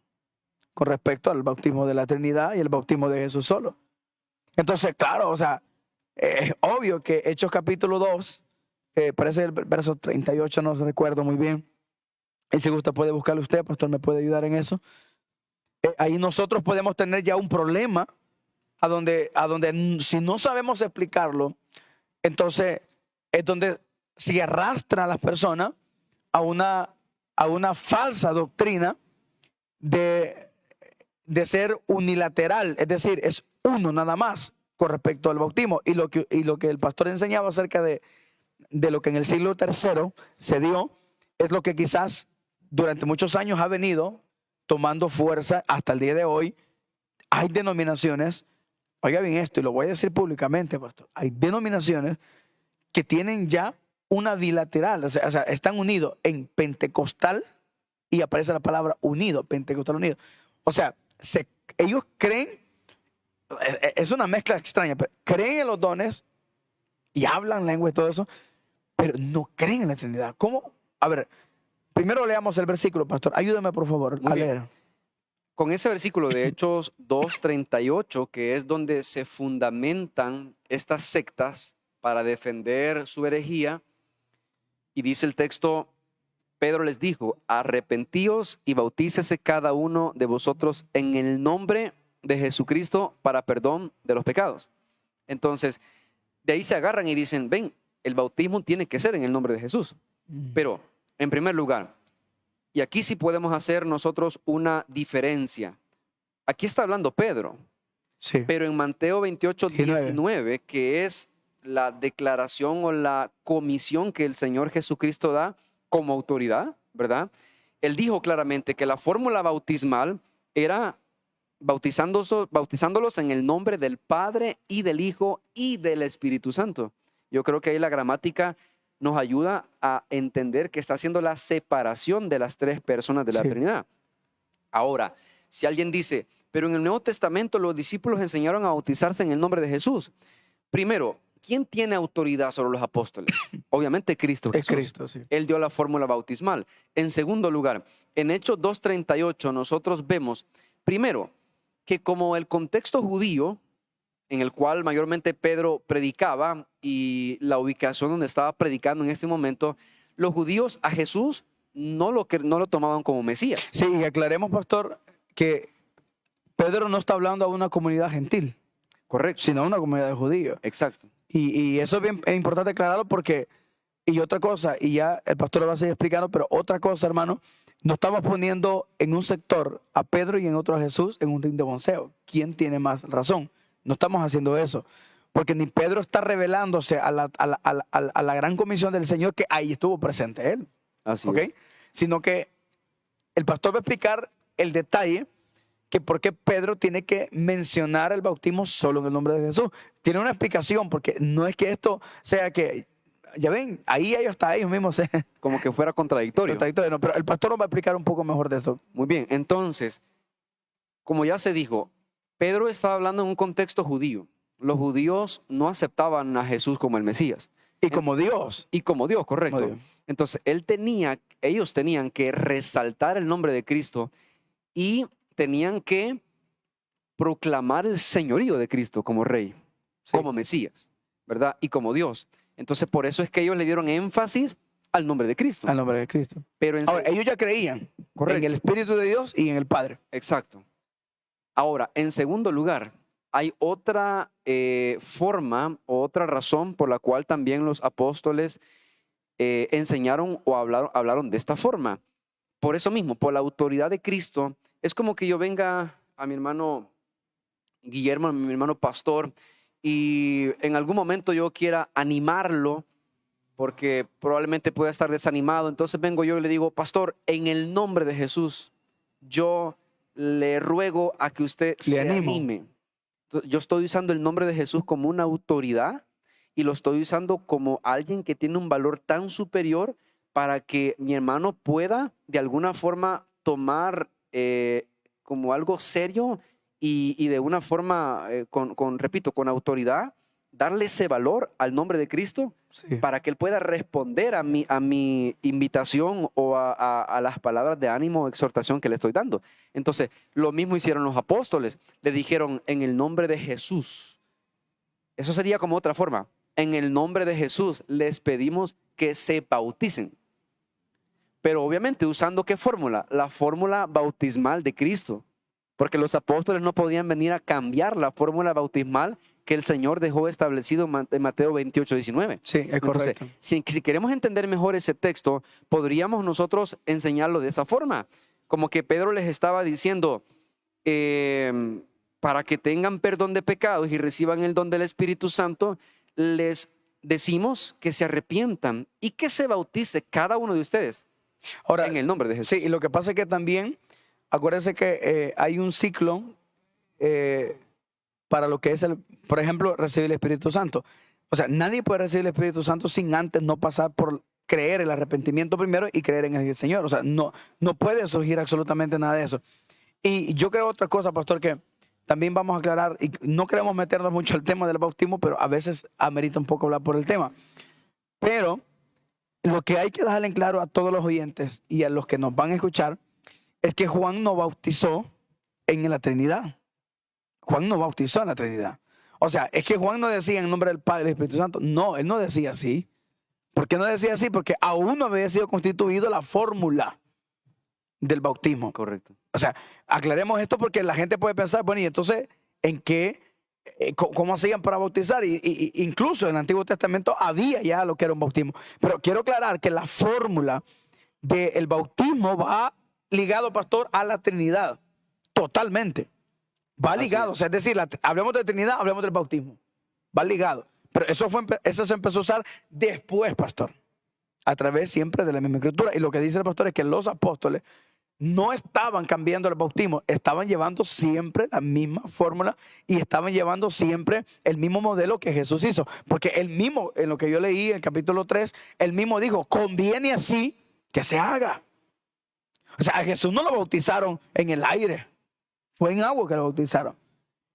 con respecto al bautismo de la Trinidad y el bautismo de Jesús solo. Entonces, claro, o sea, es obvio que Hechos capítulo 2, parece el verso 38, no recuerdo muy bien, y si gusta puede buscarlo usted, pastor, me puede ayudar en eso. Ahí nosotros podemos tener ya un problema a donde si no sabemos explicarlo, entonces es donde se arrastra a las personas a una falsa doctrina de, de ser unilateral, es decir, es uno nada más con respecto al bautismo. Y lo que el pastor enseñaba acerca de lo que en el siglo tercero se dio, es lo que quizás durante muchos años ha venido tomando fuerza hasta el día de hoy. Hay denominaciones, oiga bien esto, y lo voy a decir públicamente, pastor, hay denominaciones que tienen ya una bilateral, o sea, están unidos en pentecostal y aparece la palabra unido, pentecostal unido. O sea, ellos creen, es una mezcla extraña, pero creen en los dones y hablan lengua y todo eso, pero no creen en la Trinidad. ¿Cómo? A ver, primero leamos el versículo, pastor. Ayúdame, por favor, Muy a bien. leer. Con ese versículo de Hechos 2:38, que es donde se fundamentan estas sectas para defender su herejía, y dice el texto, Pedro les dijo, arrepentíos y bautícese cada uno de vosotros en el nombre de Jesucristo para perdón de los pecados. Entonces, de ahí se agarran y dicen, ven, el bautismo tiene que ser en el nombre de Jesús. Pero, en primer lugar, y aquí sí podemos hacer nosotros una diferencia. Aquí está hablando Pedro, Sí. pero en Mateo 28:19, que es la declaración o la comisión que el Señor Jesucristo da como autoridad, ¿verdad? Él dijo claramente que la fórmula bautismal era bautizándolos en el nombre del Padre y del Hijo y del Espíritu Santo. Yo creo que ahí la gramática nos ayuda a entender que está haciendo la separación de las tres personas de la Sí. Trinidad. Ahora, si alguien dice, pero en el Nuevo Testamento los discípulos enseñaron a bautizarse en el nombre de Jesús. Primero, ¿quién tiene autoridad sobre los apóstoles? Obviamente Cristo Es Jesús. Cristo, sí. Él dio la fórmula bautismal. En segundo lugar, en Hechos 2:38 nosotros vemos, primero, que como el contexto judío, en el cual mayormente Pedro predicaba y la ubicación donde estaba predicando en este momento, los judíos a Jesús no lo tomaban como Mesías. Sí, y aclaremos, pastor, que Pedro no está hablando a una comunidad gentil, Correcto. sino a una comunidad de judíos. Exacto. Y eso es importante aclararlo porque, y otra cosa, y ya el pastor lo va a seguir explicando, pero otra cosa, hermano, no estamos poniendo en un sector a Pedro y en otro a Jesús en un ring de boxeo. ¿Quién tiene más razón? No estamos haciendo eso. Porque ni Pedro está revelándose a la gran comisión del Señor, que ahí estuvo presente él. Así ¿Ok? es. Sino que el pastor va a explicar el detalle que por qué Pedro tiene que mencionar el bautismo solo en el nombre de Jesús. Tiene una explicación, porque no es que esto sea que, ya ven, ahí ellos mismos se Como que fuera contradictorio. contradictorio, no, pero el pastor nos va a explicar un poco mejor de eso. Muy bien, entonces, como ya se dijo, Pedro estaba hablando en un contexto judío. Los judíos no aceptaban a Jesús como el Mesías. Y como Dios. Y como Dios, correcto. Como Dios. Entonces, ellos tenían que resaltar el nombre de Cristo y tenían que proclamar el señorío de Cristo como rey, Sí. como Mesías, ¿verdad? Y como Dios. Entonces, por eso es que ellos le dieron énfasis al nombre de Cristo. Al nombre de Cristo. Pero en Ahora, ellos ya creían Correcto. en el Espíritu de Dios y en el Padre. Exacto. Ahora, en segundo lugar, hay otra forma o otra razón por la cual también los apóstoles enseñaron o hablaron de esta forma. Por eso mismo, por la autoridad de Cristo, es como que yo venga a mi hermano Guillermo, a mi hermano pastor, y en algún momento yo quiera animarlo, porque probablemente pueda estar desanimado. Entonces vengo yo y le digo, pastor, en el nombre de Jesús, yo le ruego a que usted se anime. Entonces, yo estoy usando el nombre de Jesús como una autoridad y lo estoy usando como alguien que tiene un valor tan superior para que mi hermano pueda de alguna forma tomar como algo serio y de una forma, repito, con autoridad, darle ese valor al nombre de Cristo, Sí. para que él pueda responder a mi invitación o a las palabras de ánimo o exhortación que le estoy dando. Entonces, lo mismo hicieron los apóstoles. Le dijeron, en el nombre de Jesús. Eso sería como otra forma. En el nombre de Jesús les pedimos que se bauticen. Pero obviamente usando ¿qué fórmula? La fórmula bautismal de Cristo. Porque los apóstoles no podían venir a cambiar la fórmula bautismal que el Señor dejó establecido en Mateo 28:19. Sí, es correcto. Entonces, si queremos entender mejor ese texto, podríamos nosotros enseñarlo de esa forma. Como que Pedro les estaba diciendo, para que tengan perdón de pecados y reciban el don del Espíritu Santo, les decimos que se arrepientan y que se bautice cada uno de ustedes Ahora, en el nombre de Jesús. sí, y lo que pasa es que también, acuérdense que hay un ciclo para lo que es, por ejemplo, recibir el Espíritu Santo. O sea, nadie puede recibir el Espíritu Santo sin antes no pasar por creer el arrepentimiento primero y creer en el Señor. O sea, no puede surgir absolutamente nada de eso. Y yo creo otra cosa, pastor, que también vamos a aclarar, y no queremos meternos mucho al tema del bautismo, pero a veces amerita un poco hablar por el tema. Pero lo que hay que dejarle en claro a todos los oyentes y a los que nos van a escuchar es que Juan no bautizó en la Trinidad. Juan no bautizó en la Trinidad. O sea, es que Juan no decía en nombre del Padre y del Espíritu Santo. No, él no decía así. ¿Por qué no decía así? Porque aún no había sido constituido la fórmula del bautismo. Correcto. O sea, aclaremos esto porque la gente puede pensar, bueno, y entonces, ¿en qué? ¿Cómo hacían para bautizar? Incluso en el Antiguo Testamento había ya lo que era un bautismo. Pero quiero aclarar que la fórmula del bautismo va ligado, pastor, a la Trinidad. Totalmente. Va Así ligado. es. O sea, es decir, hablemos de Trinidad, hablemos del bautismo. Va ligado. Pero eso se empezó a usar después, pastor. A través siempre de la misma escritura. Y lo que dice el pastor es que los apóstoles no estaban cambiando el bautismo, estaban llevando siempre la misma fórmula y estaban llevando siempre el mismo modelo que Jesús hizo. Porque él mismo, en lo que yo leí en el capítulo 3, él mismo dijo, conviene así que se haga. O sea, a Jesús no lo bautizaron en el aire, fue en agua que lo bautizaron.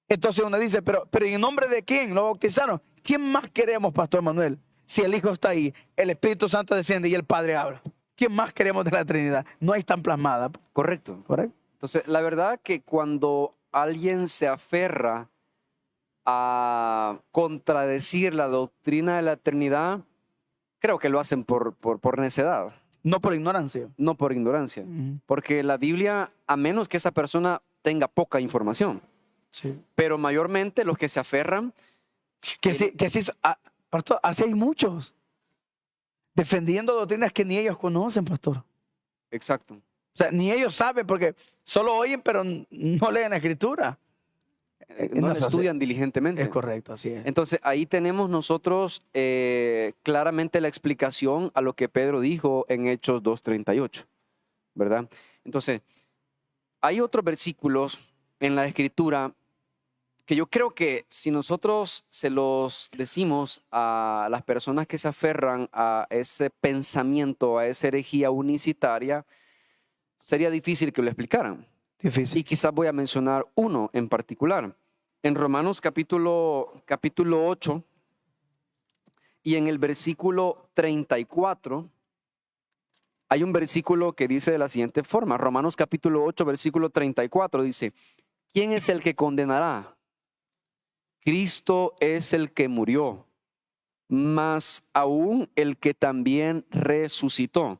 Entonces uno dice, pero ¿en nombre de quién lo bautizaron? ¿Quién más queremos, Pastor Manuel? Si el Hijo está ahí, el Espíritu Santo desciende y el Padre habla. ¿Quién más queremos de la Trinidad? No hay tan plasmada. Correcto. ¿Correcto? Entonces, la verdad que cuando alguien se aferra a contradecir la doctrina de la Trinidad, creo que lo hacen por necedad, No por ignorancia. no por ignorancia. Porque la Biblia, a menos que esa persona tenga poca información, Sí. pero mayormente los que se aferran, Que sí, pastor, así hay muchos defendiendo doctrinas que ni ellos conocen, pastor. exacto, O sea, ni ellos saben porque solo oyen, pero no leen la escritura. no no la es así. estudian diligentemente. Es correcto, así es. Entonces ahí tenemos nosotros claramente la explicación a lo que Pedro dijo en Hechos 2:38, ¿verdad? Entonces, hay otros versículos en la Escritura que yo creo que si nosotros se los decimos a las personas que se aferran a ese pensamiento, a esa herejía unicitaria, sería difícil que lo explicaran. Difícil. Y quizás voy a mencionar uno en particular. En Romanos capítulo 8 y en el versículo 34, hay un versículo que dice de la siguiente forma. Romanos capítulo 8, versículo 34 dice, ¿quién es el que condenará? Cristo es el que murió, más aún el que también resucitó.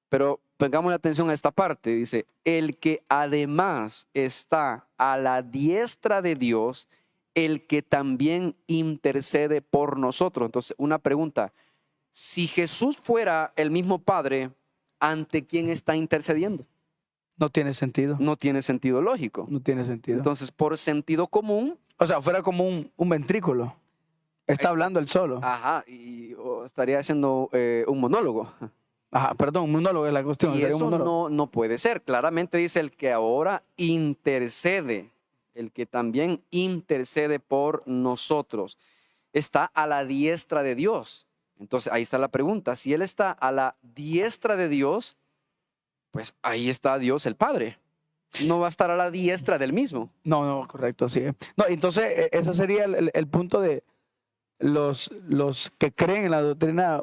Pero pongamos la atención a esta parte, dice, el que además está a la diestra de Dios, el que también intercede por nosotros. Entonces, una pregunta, si Jesús fuera el mismo Padre, ¿ante quién está intercediendo? No tiene sentido. No tiene sentido lógico. No tiene sentido. Entonces, por sentido común, O sea, fuera como un ventrículo. Está hablando él solo. ajá, estaría haciendo un monólogo. Ajá, perdón, un monólogo es la cuestión. Y sería un eso monólogo. no puede ser. Claramente dice el que ahora intercede, el que también intercede por nosotros. Está a la diestra de Dios. Entonces ahí está la pregunta. Si Él está a la diestra de Dios, pues ahí está Dios el Padre. No va a estar a la diestra del mismo. No, correcto, así es. No, entonces ese sería el punto de los que creen en la doctrina,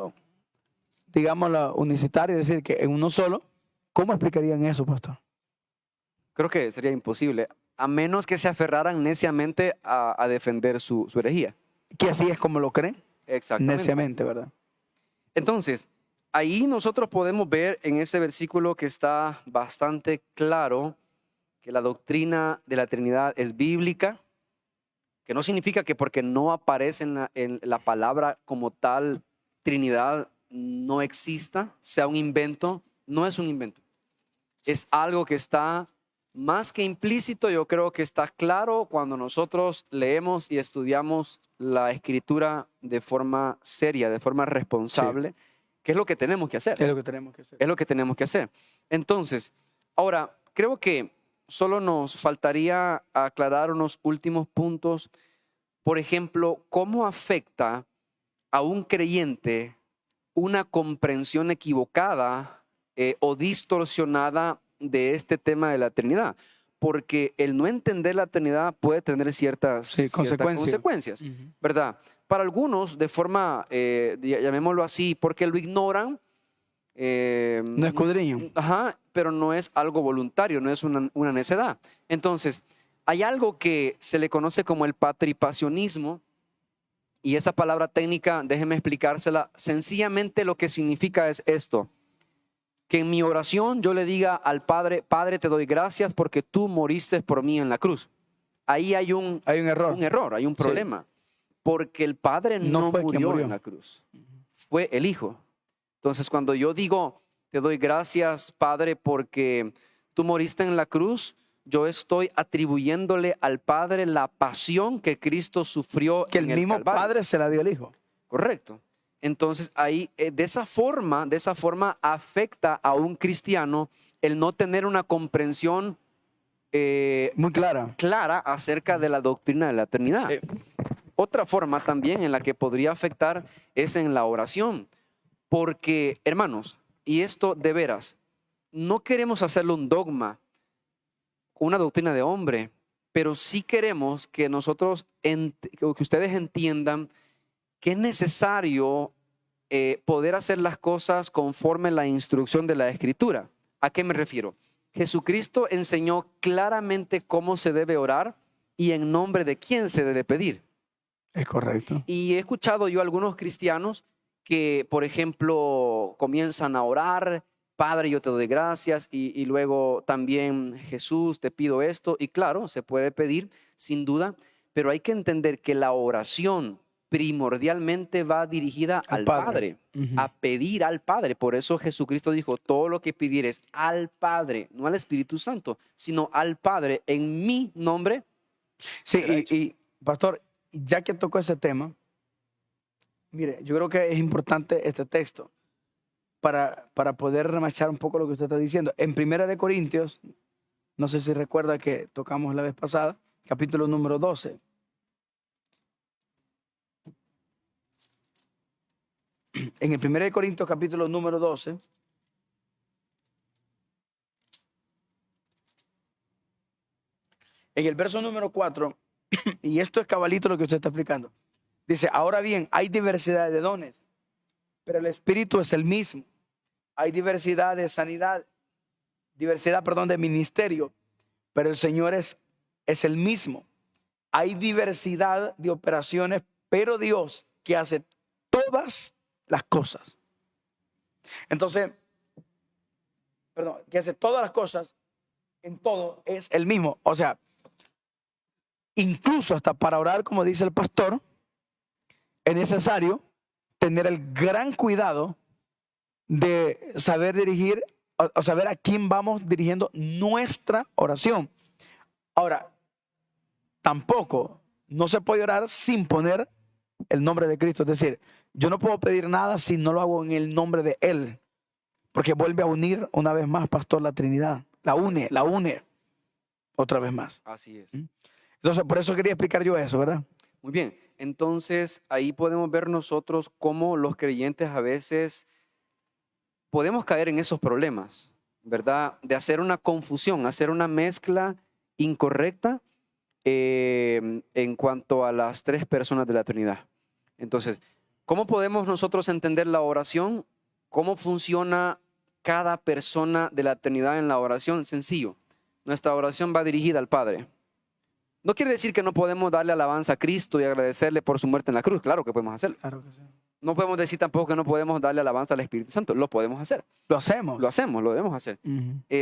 digamos, la unicitaria, es decir, que en uno solo. ¿Cómo explicarían eso, pastor? Creo que sería imposible, a menos que se aferraran neciamente a defender su herejía. Que así es como lo creen, Exactamente. neciamente, ¿verdad? Entonces, ahí nosotros podemos ver en ese versículo que está bastante claro que la doctrina de la Trinidad es bíblica, que no significa que porque no aparece en la palabra como tal Trinidad no exista, sea un invento. No es un invento. Es algo que está más que implícito, yo creo que está claro cuando nosotros leemos y estudiamos la Escritura de forma seria, de forma responsable, que es lo que tenemos que hacer. Es lo que tenemos que hacer. Es lo que tenemos que hacer. Entonces, ahora, creo que solo nos faltaría aclarar unos últimos puntos. Por ejemplo, ¿cómo afecta a un creyente una comprensión equivocada o distorsionada de este tema de la Trinidad? Porque el no entender la Trinidad puede tener ciertas consecuencias, ¿verdad? Para algunos, de forma, llamémoslo así, porque lo ignoran, No escudriño. Ajá, pero no es algo voluntario, no es una necedad. Entonces, hay algo que se le conoce como el patripasionismo, y esa palabra técnica, déjeme explicársela. Sencillamente lo que significa es esto: que en mi oración yo le diga al Padre, Padre, te doy gracias porque tú moriste por mí en la cruz. Ahí hay un error. Hay un Sí. problema, porque el Padre No no fue quien murió murió. en la cruz, fue el Hijo. Entonces, cuando yo digo, te doy gracias, Padre, porque tú moriste en la cruz, yo estoy atribuyéndole al Padre la pasión que Cristo sufrió Que el en el mismo Calvario. Padre se la dio al Hijo. Correcto. Entonces, ahí, de esa forma afecta a un cristiano el no tener una comprensión Muy clara. clara acerca de la doctrina de la Trinidad. Sí. Otra forma también en la que podría afectar es en la oración. Porque, hermanos, y esto de veras, no queremos hacerlo un dogma, una doctrina de hombre, pero sí queremos que nosotros, que ustedes entiendan que es necesario poder hacer las cosas conforme la instrucción de la Escritura. ¿A qué me refiero? Jesucristo enseñó claramente cómo se debe orar y en nombre de quién se debe pedir. Es correcto. Y he escuchado yo a algunos cristianos que, por ejemplo, comienzan a orar, Padre, yo te doy gracias, y luego también, Jesús, te pido esto. Y claro, se puede pedir, sin duda, pero hay que entender que la oración primordialmente va dirigida al Padre, a pedir al Padre. Por eso Jesucristo dijo, todo lo que pidieres al Padre, no al Espíritu Santo, sino al Padre, en mi nombre. Sí, y pastor, ya que tocó ese tema, mire, yo creo que es importante este texto para poder remachar un poco lo que usted está diciendo. En 1 Corintios, no sé si recuerda que tocamos la vez pasada, capítulo número 12. En el 1 Corintios, capítulo número 12, en el verso número 4, y esto es cabalito lo que usted está explicando, dice, ahora bien, hay diversidad de dones, pero el Espíritu es el mismo. Hay diversidad de sanidad, de ministerio, pero el Señor es el mismo. Hay diversidad de operaciones, pero Dios que hace todas las cosas. Entonces, que hace todas las cosas en todo es el mismo. O sea, incluso hasta para orar, como dice el pastor, es necesario tener el gran cuidado de saber dirigir o saber a quién vamos dirigiendo nuestra oración. Ahora, tampoco no se puede orar sin poner el nombre de Cristo. Es decir, yo no puedo pedir nada si no lo hago en el nombre de Él, porque vuelve a unir una vez más, pastor, la Trinidad. La une otra vez más. Así es. Entonces, por eso quería explicar yo eso, ¿verdad? Muy bien. Entonces, ahí podemos ver nosotros cómo los creyentes a veces podemos caer en esos problemas, ¿verdad? De hacer una confusión, hacer una mezcla incorrecta en cuanto a las tres personas de la Trinidad. Entonces, ¿cómo podemos nosotros entender la oración? ¿Cómo funciona cada persona de la Trinidad en la oración? Sencillo. Nuestra oración va dirigida al Padre. No quiere decir que no podemos darle alabanza a Cristo y agradecerle por su muerte en la cruz. Claro que podemos hacerlo. Claro que sí. No podemos decir tampoco que no podemos darle alabanza al Espíritu Santo. Lo podemos hacer. Lo hacemos. Lo debemos hacer.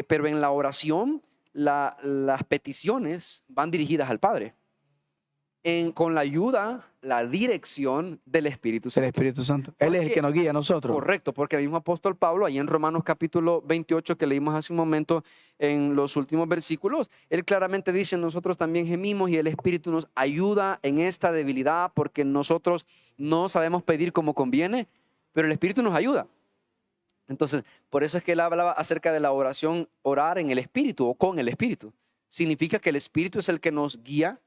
Pero en la oración, las peticiones van dirigidas al Padre. Con la ayuda, la dirección del Espíritu Santo. El Espíritu Santo. Él es el que nos guía a nosotros. Correcto, porque el mismo apóstol Pablo, ahí en Romanos capítulo 28, que leímos hace un momento en los últimos versículos, él claramente dice, nosotros también gemimos y el Espíritu nos ayuda en esta debilidad porque nosotros no sabemos pedir como conviene, pero el Espíritu nos ayuda. Entonces, por eso es que él hablaba acerca de la oración, orar en el Espíritu o con el Espíritu. Significa que el Espíritu es el que nos guía,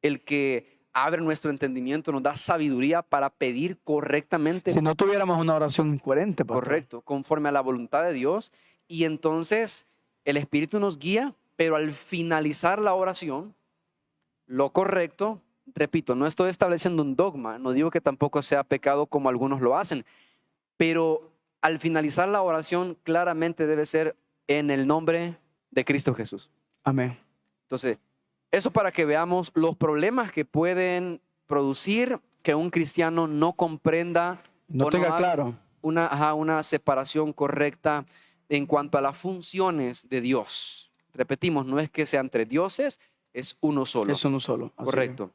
el que abre nuestro entendimiento, nos da sabiduría para pedir correctamente. Si no tuviéramos una oración incoherente, pastor. Correcto, conforme a la voluntad de Dios. Y entonces el Espíritu nos guía, pero al finalizar la oración, lo correcto, repito, no estoy estableciendo un dogma, no digo que tampoco sea pecado como algunos lo hacen, pero al finalizar la oración, claramente debe ser en el nombre de Cristo Jesús. Amén. Entonces, eso para que veamos los problemas que pueden producir que un cristiano no comprenda No o tenga haga claro. una separación correcta en cuanto a las funciones de Dios. Repetimos, no es que sean tres dioses, es uno solo. Es uno solo. Así Correcto.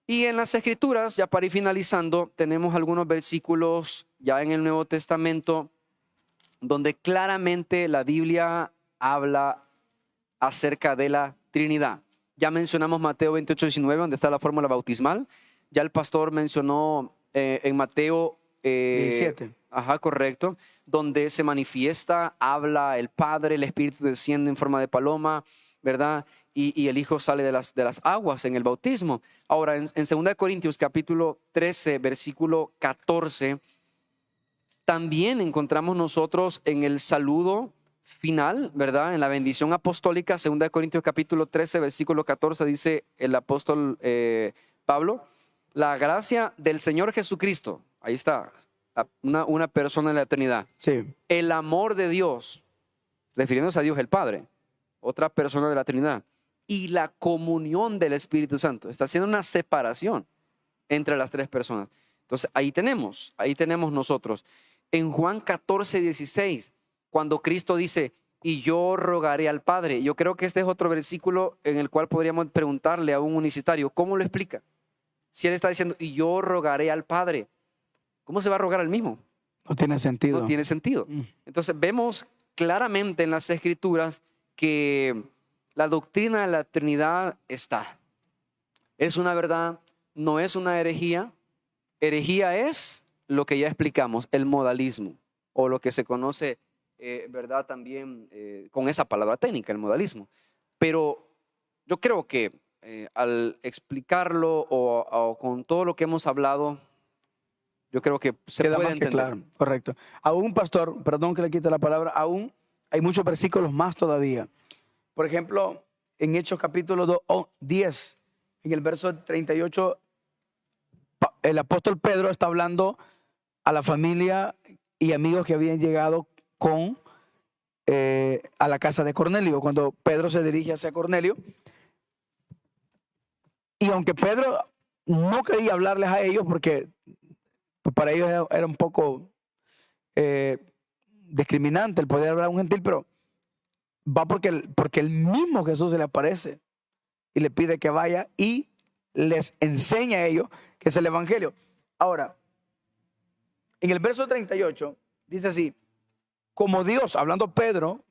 Y en las Escrituras, ya para ir finalizando, tenemos algunos versículos ya en el Nuevo Testamento donde claramente la Biblia habla acerca de la Trinidad. Ya mencionamos Mateo 28:19, donde está la fórmula bautismal. Ya el pastor mencionó en Mateo 17. Ajá, correcto. Donde se manifiesta, habla el Padre, el Espíritu desciende en forma de paloma, ¿verdad? Y el Hijo sale de las aguas en el bautismo. Ahora, en 2 Corintios capítulo 13, versículo 14, también encontramos nosotros en el saludo final, ¿verdad? En la bendición apostólica, 2 Corintios capítulo 13, versículo 14, dice el apóstol Pablo, la gracia del Señor Jesucristo, ahí está, una persona en la eternidad. Sí. El amor de Dios, refiriéndose a Dios el Padre, otra persona de la Trinidad, y la comunión del Espíritu Santo. Está haciendo una separación entre las tres personas. Entonces, ahí tenemos nosotros. En Juan 14:16, cuando Cristo dice, y yo rogaré al Padre. Yo creo que este es otro versículo en el cual podríamos preguntarle a un unicitario, ¿cómo lo explica? Si él está diciendo, y yo rogaré al Padre, ¿cómo se va a rogar al mismo? No tiene sentido. No tiene sentido. Mm. Entonces vemos claramente en las Escrituras que la doctrina de la Trinidad está. Es una verdad, no es una herejía. Herejía es lo que ya explicamos, el modalismo, o lo que se conoce, ¿verdad? También con esa palabra técnica, el modalismo. Pero yo creo que al explicarlo o con todo lo que hemos hablado, yo creo que se Queda puede más que entender. claro, correcto. Aún, pastor, perdón que le quite la palabra, aún hay muchos versículos más todavía. Por ejemplo, en Hechos capítulo 10, en el verso 38, el apóstol Pedro está hablando a la familia y amigos que habían llegado a la casa de Cornelio. Cuando Pedro se dirige hacia Cornelio, y aunque Pedro no quería hablarles a ellos porque para ellos era un poco discriminante el poder hablar a un gentil, pero va porque el mismo Jesús se le aparece y le pide que vaya y les enseña a ellos que es el evangelio. Ahora, en el verso 38 dice así, como Dios, hablando Pedro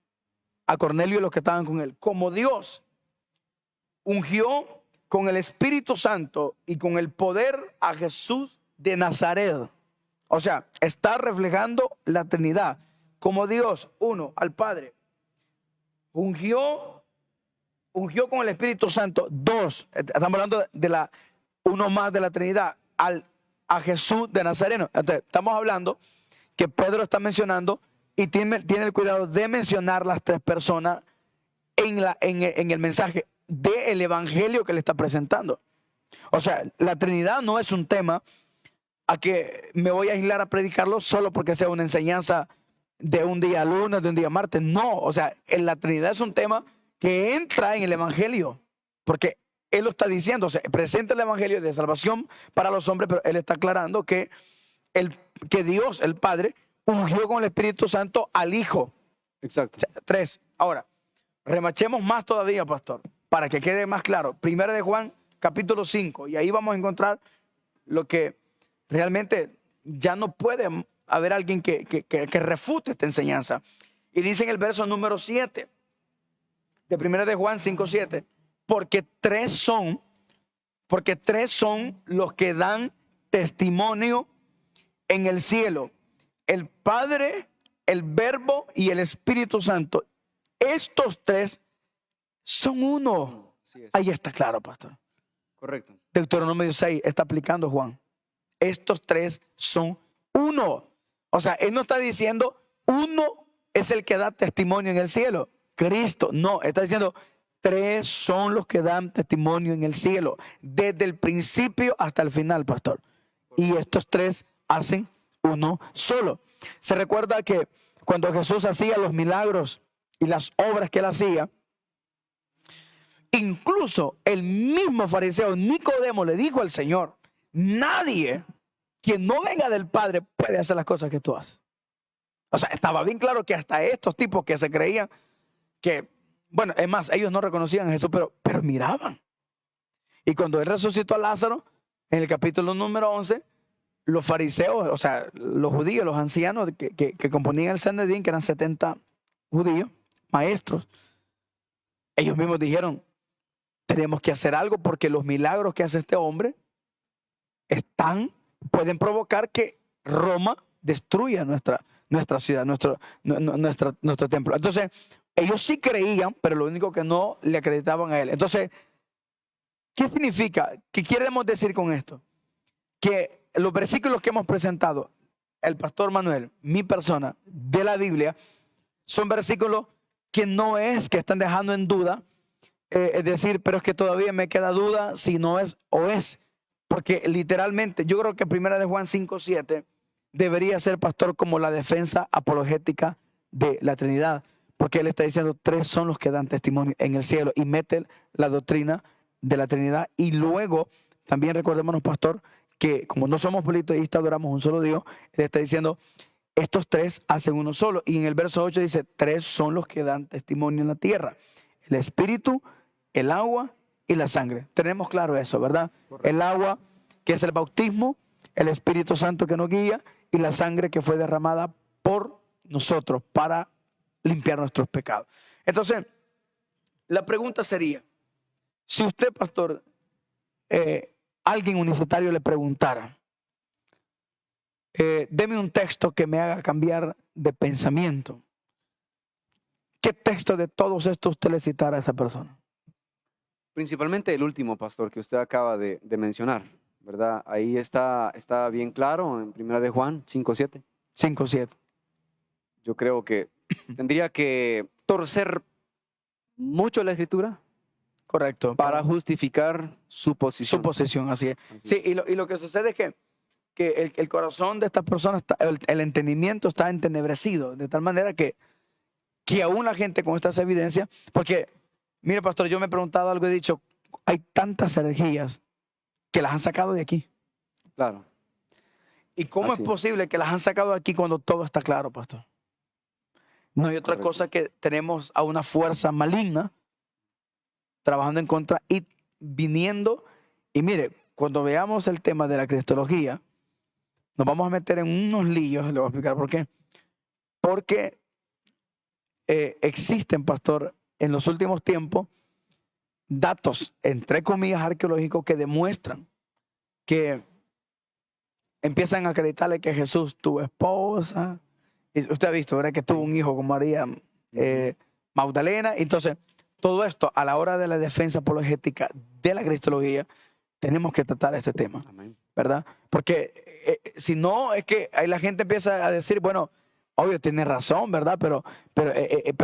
a Cornelio y los que estaban con él, como Dios ungió con el Espíritu Santo y con el poder a Jesús de Nazaret. O sea, está reflejando la Trinidad. Como Dios, uno, al Padre, ungió con el Espíritu Santo, dos, estamos hablando de uno más de la Trinidad, a Jesús de Nazareno. Entonces, estamos hablando que Pedro está mencionando y tiene el cuidado de mencionar las tres personas en el mensaje del evangelio que le está presentando. O sea, la Trinidad no es un tema a que me voy a aislar a predicarlo solo porque sea una enseñanza de un día lunes, de un día martes. No, o sea, la Trinidad es un tema que entra en el evangelio, porque él lo está diciendo, o sea, presenta el evangelio de salvación para los hombres, pero él está aclarando que Dios, el Padre, ungió con el Espíritu Santo al Hijo. Exacto. O sea, tres. Ahora, remachemos más todavía, pastor, para que quede más claro. Primera de Juan, capítulo 5, y ahí vamos a encontrar lo que realmente ya no puede haber alguien que refute esta enseñanza. Y dice en el verso número 7 de Primera de Juan 5:7, porque tres son los que dan testimonio en el cielo, el Padre, el Verbo y el Espíritu Santo. Estos tres son uno. Sí es. Ahí está claro, pastor. Correcto. Deuteronomio 6 está aplicando Juan. Estos tres son uno. O sea, él no está diciendo uno es el que da testimonio en el cielo. Cristo, no, está diciendo tres son los que dan testimonio en el cielo, desde el principio hasta el final, pastor. Y estos tres hacen uno solo. se recuerda que cuando Jesús hacía los milagros y las obras que él hacía, incluso el mismo fariseo Nicodemo le dijo al Señor: nadie que no venga del Padre puede hacer las cosas que tú haces. O sea, estaba bien claro que hasta estos tipos que se creían que, bueno, es más, ellos no reconocían a Jesús, pero miraban. Y cuando él resucitó a Lázaro, en el capítulo número 11, los fariseos, o sea, los judíos, los ancianos que componían el Sanedrín, que eran 70 judíos, maestros, ellos mismos dijeron: tenemos que hacer algo porque los milagros que hace este hombre pueden provocar que Roma destruya nuestra ciudad, nuestro templo. Entonces, ellos sí creían, pero lo único que no le acreditaban a él. Entonces, ¿qué significa? ¿Qué queremos decir con esto? Que los versículos que hemos presentado, el pastor Manuel, mi persona, de la Biblia, son versículos que no es que están dejando en duda, es decir, pero es que todavía me queda duda si no es o es. Porque literalmente, yo creo que 1 de Juan 5:7 debería ser, pastor, como la defensa apologética de la Trinidad. Porque él está diciendo: tres son los que dan testimonio en el cielo, y mete la doctrina de la Trinidad. Y luego, también recordémonos, pastor, que como no somos politeístas, adoramos un solo Dios. Él está diciendo: estos tres hacen uno solo. Y en el verso 8 dice: tres son los que dan testimonio en la tierra: el Espíritu, el agua y la sangre. Tenemos claro eso, ¿verdad? Correcto. El agua, que es el bautismo; el Espíritu Santo, que nos guía; y la sangre, que fue derramada por nosotros para limpiar nuestros pecados. Entonces, la pregunta sería: si usted, pastor, alguien universitario le preguntara, deme un texto que me haga cambiar de pensamiento, ¿qué texto de todos estos usted le citara a esa persona? Principalmente el último, pastor, que usted acaba de mencionar, ¿verdad? Ahí está bien claro en 1 de Juan 5:7. 5:7. Yo creo que tendría que torcer mucho la Escritura. Correcto. Para justificar su posición. Su posición, así es. Así sí, y lo que sucede es que el corazón de estas personas, el entendimiento está entenebrecido, de tal manera que aún la gente con estas evidencias, porque, mire, pastor, yo me he preguntado algo, he dicho: hay tantas herejías que las han sacado de aquí. Claro. ¿Y cómo es posible que las han sacado de aquí cuando todo está claro, pastor? No hay otra cosa que tenemos a una fuerza maligna trabajando en contra y viniendo. Y mire, cuando veamos el tema de la cristología, nos vamos a meter en unos líos. Le voy a explicar por qué. Porque existen, pastor, en los últimos tiempos, datos, entre comillas, arqueológicos que demuestran que empiezan a acreditarle que Jesús tuvo esposa. Y usted ha visto, ¿verdad?, que tuvo un hijo con María Magdalena. Entonces, todo esto, a la hora de la defensa apologética de la cristología, tenemos que tratar este tema. Amén. ¿Verdad? Porque si no, es que ahí la gente empieza a decir: bueno, obvio, tiene razón, ¿verdad? Pero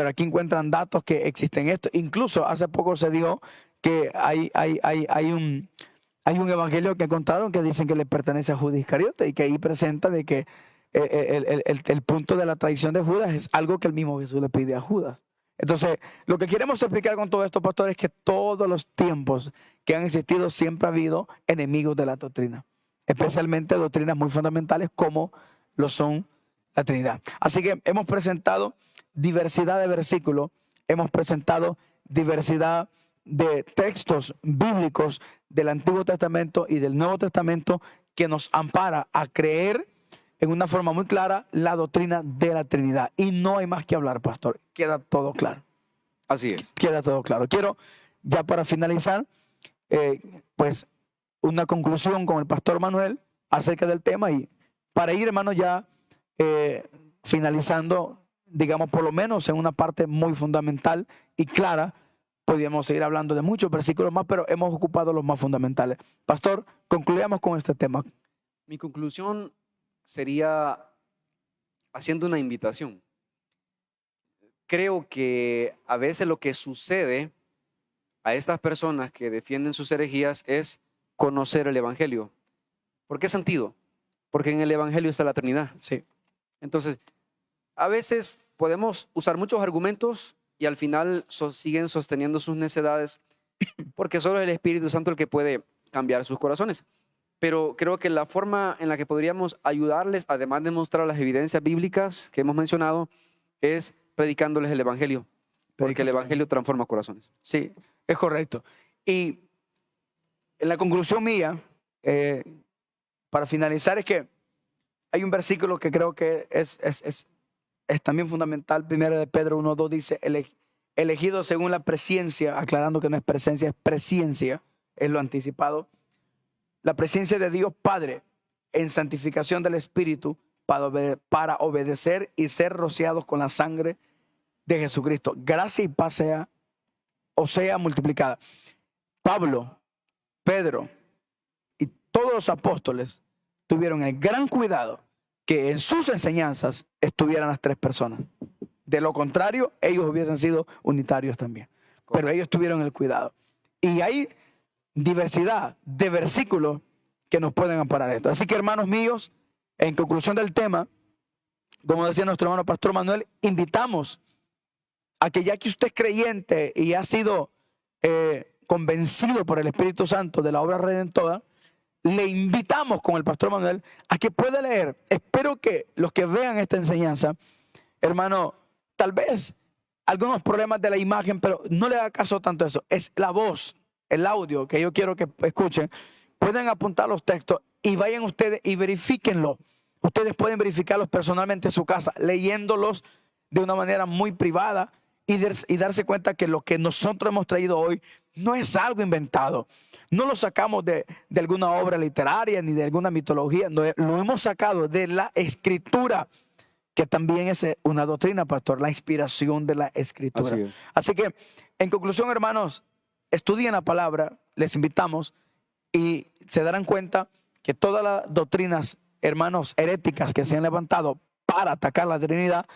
aquí encuentran datos que existen esto. Incluso hace poco se dijo que hay un evangelio que encontraron que dicen que le pertenece a Judas Iscariote, y que ahí presenta de que el punto de la traición de Judas es algo que el mismo Jesús le pide a Judas. Entonces, lo que queremos explicar con todo esto, pastor, es que todos los tiempos que han existido siempre ha habido enemigos de la doctrina, especialmente doctrinas muy fundamentales como lo son la Trinidad. Así que hemos presentado diversidad de versículos, hemos presentado diversidad de textos bíblicos del Antiguo Testamento y del Nuevo Testamento que nos ampara a creer en una forma muy clara la doctrina de la Trinidad. Y no hay más que hablar, pastor. Queda todo claro. Así es. Queda todo claro. Quiero, ya para finalizar, pues una conclusión con el pastor Manuel acerca del tema, y para ir, hermano, ya finalizando, digamos, por lo menos en una parte muy fundamental y clara. Podríamos seguir hablando de muchos versículos más, pero hemos ocupado los más fundamentales. Pastor, concluyamos con este tema. Mi conclusión sería haciendo una invitación. Creo que a veces lo que sucede a estas personas que defienden sus herejías es conocer el Evangelio. ¿Por qué sentido? Porque en el Evangelio está la Trinidad. Sí. Entonces, a veces podemos usar muchos argumentos y al final siguen sosteniendo sus necedades porque solo es el Espíritu Santo el que puede cambiar sus corazones. Pero creo que la forma en la que podríamos ayudarles, además de mostrar las evidencias bíblicas que hemos mencionado, es predicándoles el Evangelio, porque el Evangelio transforma corazones. Sí, es correcto. Y en la conclusión mía, para finalizar, es que hay un versículo que creo que es también fundamental. Primero de Pedro 1:2 dice, elegido según la presciencia, aclarando que no es presencia, es presciencia, es lo anticipado. La presencia de Dios Padre en santificación del Espíritu para obedecer y ser rociados con la sangre de Jesucristo. Gracia y paz sea multiplicada. Pablo, Pedro y todos los apóstoles tuvieron el gran cuidado que en sus enseñanzas estuvieran las tres personas. De lo contrario, ellos hubiesen sido unitarios también. Pero ellos tuvieron el cuidado. Y hay diversidad de versículos que nos pueden amparar esto. Así que, hermanos míos, en conclusión del tema, como decía nuestro hermano Pastor Manuel, invitamos a que ya que usted es creyente y ha sido convencido por el Espíritu Santo de la obra redentora, le invitamos con el Pastor Manuel a que pueda leer. Espero que los que vean esta enseñanza, hermano, tal vez algunos problemas de la imagen, pero no le haga caso tanto a eso. Es la voz, el audio que yo quiero que escuchen. Pueden apuntar los textos y vayan ustedes y verifíquenlo. Ustedes pueden verificarlos personalmente en su casa, leyéndolos de una manera muy privada y darse cuenta que lo que nosotros hemos traído hoy no es algo inventado. No lo sacamos de alguna obra literaria ni de alguna mitología. No, lo hemos sacado de la Escritura, que también es una doctrina, pastor, la inspiración de la Escritura. Así que, en conclusión, hermanos, estudien la palabra, les invitamos y se darán cuenta que todas las doctrinas, hermanos, heréticas que se han levantado para atacar la Trinidad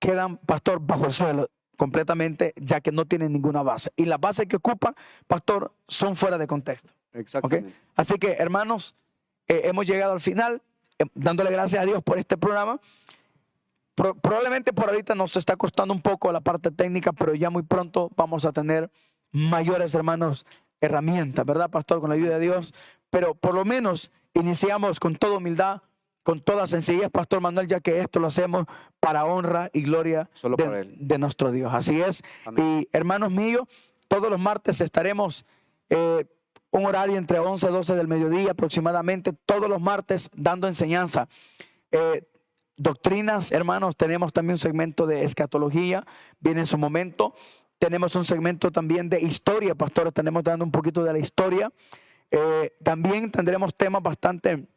quedan, pastor, bajo el suelo completamente, ya que no tienen ninguna base. Y las bases que ocupan, pastor, son fuera de contexto. Exactamente. ¿Okay? Así que, hermanos, hemos llegado al final, dándole gracias a Dios por este programa. Probablemente por ahorita nos está costando un poco la parte técnica, pero ya muy pronto vamos a tener mayores, hermanos, herramientas, ¿verdad, pastor? Con la ayuda de Dios. Pero por lo menos iniciamos con toda humildad, con toda sencillez, pastor Manuel, ya que esto lo hacemos para honra y gloria de nuestro Dios. Así es. Amén. Y hermanos míos, todos los martes estaremos un horario entre 11 y 12 del mediodía aproximadamente, todos los martes dando enseñanza. Doctrinas, hermanos, tenemos también un segmento de escatología, viene en su momento. Tenemos un segmento también de historia, pastor, estaremos dando un poquito de la historia. También tendremos temas bastante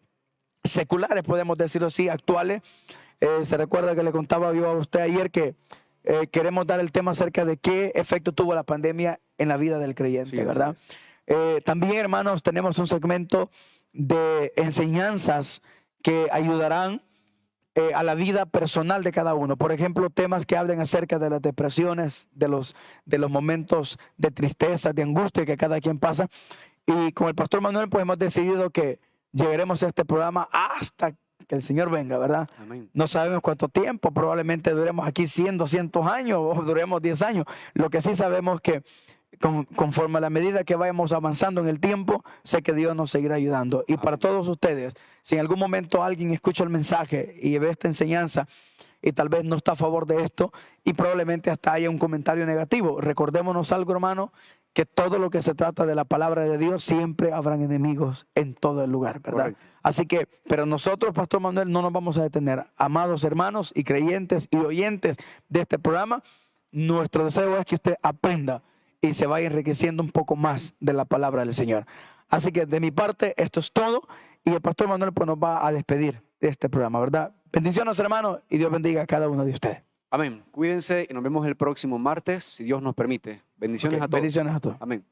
seculares, podemos decirlo así, actuales. Se recuerda que le contaba yo a usted ayer que queremos dar el tema acerca de qué efecto tuvo la pandemia en la vida del creyente, sí, ¿verdad? También, hermanos, tenemos un segmento de enseñanzas que ayudarán a la vida personal de cada uno. Por ejemplo, temas que hablen acerca de las depresiones, de los momentos de tristeza, de angustia que cada quien pasa. Y con el pastor Manuel, pues hemos decidido que llegaremos a este programa hasta que el Señor venga, ¿verdad? Amén. No sabemos cuánto tiempo, probablemente duremos aquí 100, 200 años o duremos 10 años. Lo que sí sabemos que conforme a la medida que vayamos avanzando en el tiempo, sé que Dios nos seguirá ayudando. Y para todos ustedes, si en algún momento alguien escucha el mensaje y ve esta enseñanza y tal vez no está a favor de esto y probablemente hasta haya un comentario negativo, recordémonos algo, hermano, que todo lo que se trata de la palabra de Dios, siempre habrán enemigos en todo el lugar, ¿verdad? Correcto. Así que, pero nosotros, Pastor Manuel, no nos vamos a detener. Amados hermanos y creyentes y oyentes de este programa, nuestro deseo es que usted aprenda y se vaya enriqueciendo un poco más de la palabra del Señor. Así que de mi parte, esto es todo. Y el Pastor Manuel pues nos va a despedir de este programa, ¿verdad? Bendiciones, hermanos, y Dios bendiga a cada uno de ustedes. Amén. Cuídense y nos vemos el próximo martes, si Dios nos permite. Bendiciones a todos. Bendiciones a todos. Amén.